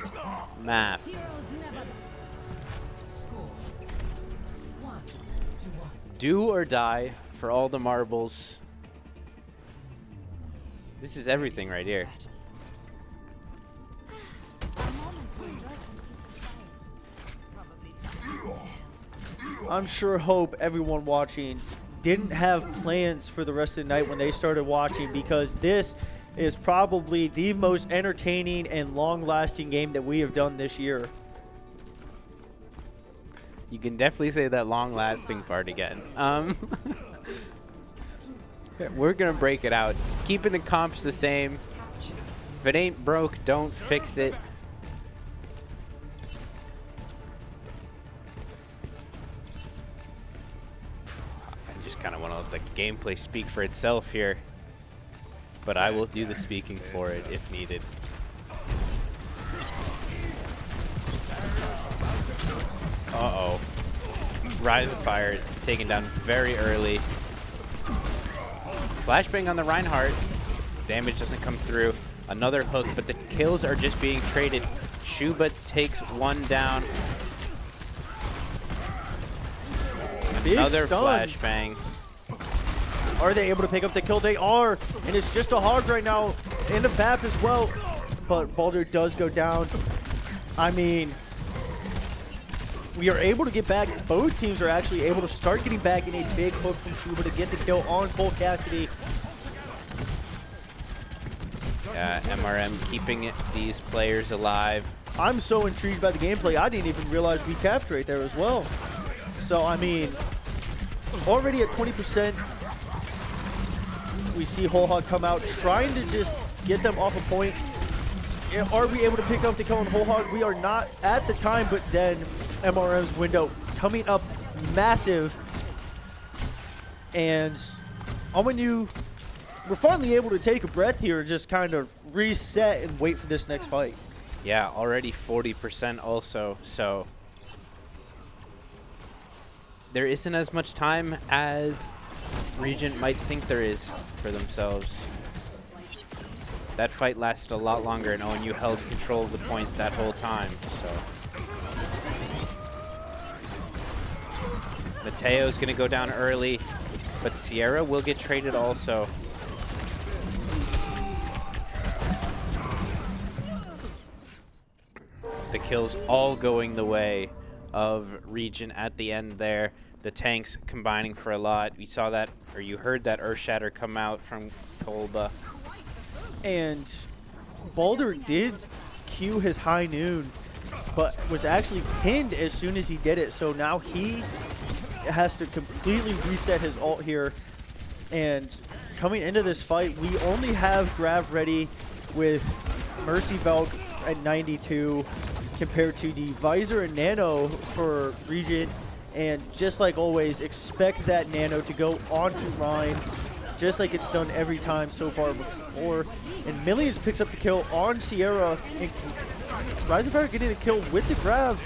Speaker 1: map.
Speaker 3: Score 1-1.
Speaker 1: Do or die for all the marbles. This is everything right here.
Speaker 2: I'm sure hope everyone watching didn't have plans for the rest of the night when they started watching, because this is probably the most entertaining and long-lasting game that we have done this year.
Speaker 1: You can definitely say that long-lasting part again. We're gonna break it out. Keeping the comps the same. If it ain't broke, don't fix it. I just kind of want to let the gameplay speak for itself here. But I will do the speaking for it if needed. Uh-oh. Rise of Fire taken down very early. Flashbang on the Reinhardt. Damage doesn't come through. Another hook, but the kills are just being traded. Shuba takes one down.
Speaker 2: Big
Speaker 1: Another
Speaker 2: stun.
Speaker 1: flashbang.
Speaker 2: Are they able to pick up the kill? They are, and it's just a hog right now, and a BAP as well. But Baldur does go down. I mean, we are able to get back. Both teams are actually able to start getting back in a big hook from Shuba to get the kill on Cole Cassidy.
Speaker 1: Yeah, MRM keeping these players alive.
Speaker 2: I'm so intrigued by the gameplay, I didn't even realize we capped right there as well. So, I mean, already at 20%, we see Whole Hog come out, trying to just get them off a point. Are we able to pick up the kill on Whole Hog? We are not at the time, but then MRM's window coming up massive. And ONU, we're finally able to take a breath here and just kind of reset and wait for this next fight.
Speaker 1: Yeah, already 40% also, so there isn't as much time as Regent might think there is for themselves. That fight lasted a lot longer, and ONU held control of the point that whole time, so. Mateo's gonna go down early, but Sierra will get traded also. The kills all going the way of Regent at the end there. The tanks combining for a lot. We saw that, or you heard that Earthshatter come out from Kolba.
Speaker 2: And Baldur did cue his high noon, but was actually pinned as soon as he did it. So now he has to completely reset his ult here. And coming into this fight, we only have Grav ready with Mercy Valk at 92 compared to the Visor and Nano for Regent. And just like always, expect that Nano to go onto Rhine, just like it's done every time so far before. And Millions picks up the kill on Sierra. And Rise of Fire getting the kill with the Grav.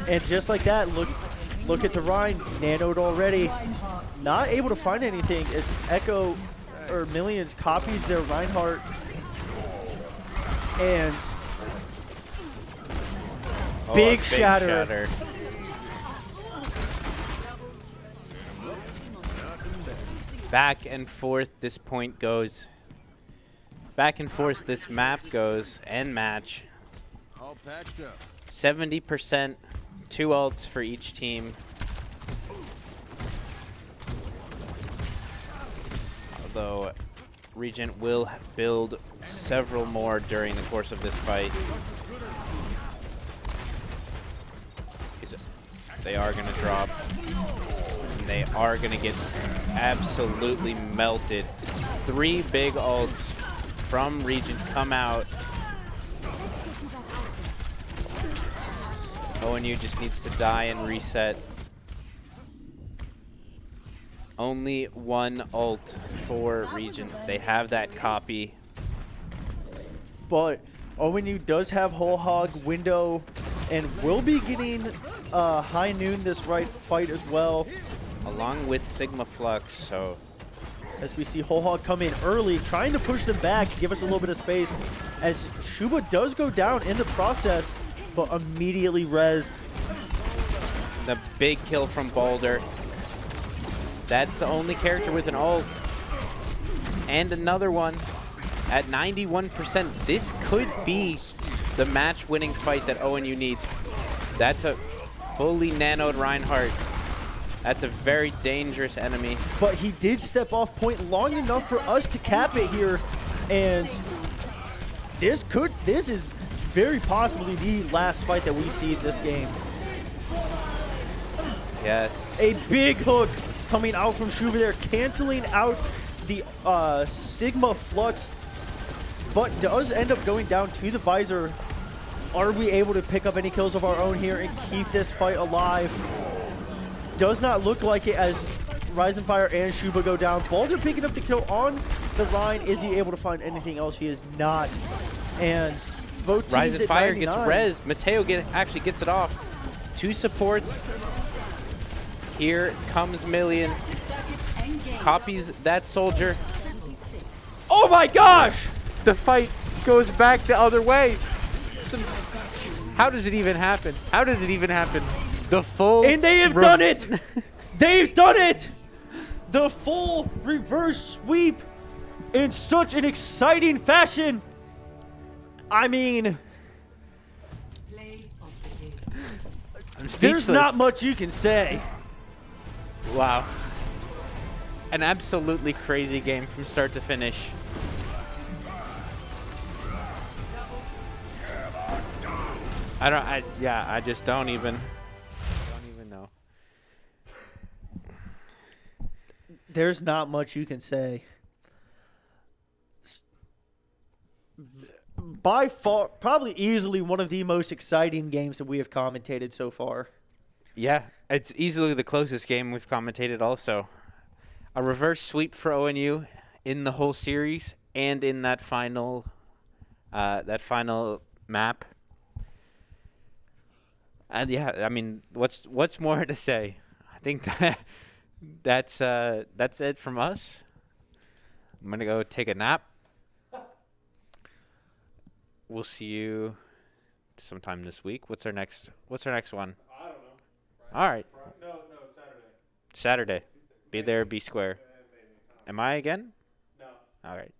Speaker 2: And just like that, look at the Rhine, nanoed already. Not able to find anything as Echo or Millions copies their Reinhardt. And big shatter.
Speaker 1: Back and forth this point goes. Back and forth this map goes and match.
Speaker 5: All patched up.
Speaker 1: 70%, 2 ults for each team. Although Regent will build several more during the course of this fight. They are going to drop. And they are going to get absolutely melted. 3 big ults from Regent come out. ONU just needs to die and reset. Only 1 ult for Regent. They have that copy.
Speaker 2: But ONU does have Whole Hog window and will be getting high noon this fight as well.
Speaker 1: Along with Sigma Flux, so.
Speaker 2: As we see Whole Hog come in early, trying to push them back, give us a little bit of space. As Shuba does go down in the process, but immediately rezzed.
Speaker 1: The big kill from Baldur. That's the only character with an ult. And another one at 91%. This could be the match-winning fight that ONU needs. That's a fully nanoed Reinhardt. That's a very dangerous enemy.
Speaker 2: But he did step off point long enough for us to cap it here. And this is very possibly the last fight that we see in this game.
Speaker 1: Yes.
Speaker 2: A big hook coming out from Shuba there, canceling out the Sigma Flux, but does end up going down to the visor. Are we able to pick up any kills of our own here and keep this fight alive? Does not look like it as Rising Fire and Shuba go down. Baldur picking up the kill on the Rhine. Is he able to find anything else? He is not. And both teams
Speaker 1: Rising
Speaker 2: at
Speaker 1: Fire
Speaker 2: 99.
Speaker 1: gets res. Mateo actually gets it off. 2 supports. Here comes Million. Copies that soldier.
Speaker 2: Oh my gosh!
Speaker 1: The fight goes back the other way. How does it even happen? How does it even happen? The full...
Speaker 2: And they have done it! They've done it! The full reverse sweep in such an exciting fashion. I mean,
Speaker 3: Play of the game.
Speaker 1: I'm
Speaker 2: there's
Speaker 1: speechless.
Speaker 2: not much you can say.
Speaker 1: Wow. An absolutely crazy game from start to finish. I just don't even know.
Speaker 2: There's not much you can say. By far, probably easily one of the most exciting games that we have commentated so far.
Speaker 1: Yeah, it's easily the closest game we've commentated also. A reverse sweep for ONU in the whole series and in that final map. And yeah, I mean, what's more to say? I think that's it from us. I'm gonna go take a nap. We'll see you sometime this week. What's our next one?
Speaker 6: I don't know.
Speaker 1: All right.
Speaker 6: No, Saturday.
Speaker 1: Saturday. Be there, be square.
Speaker 6: Maybe.
Speaker 1: Am I again?
Speaker 6: No.
Speaker 1: All right.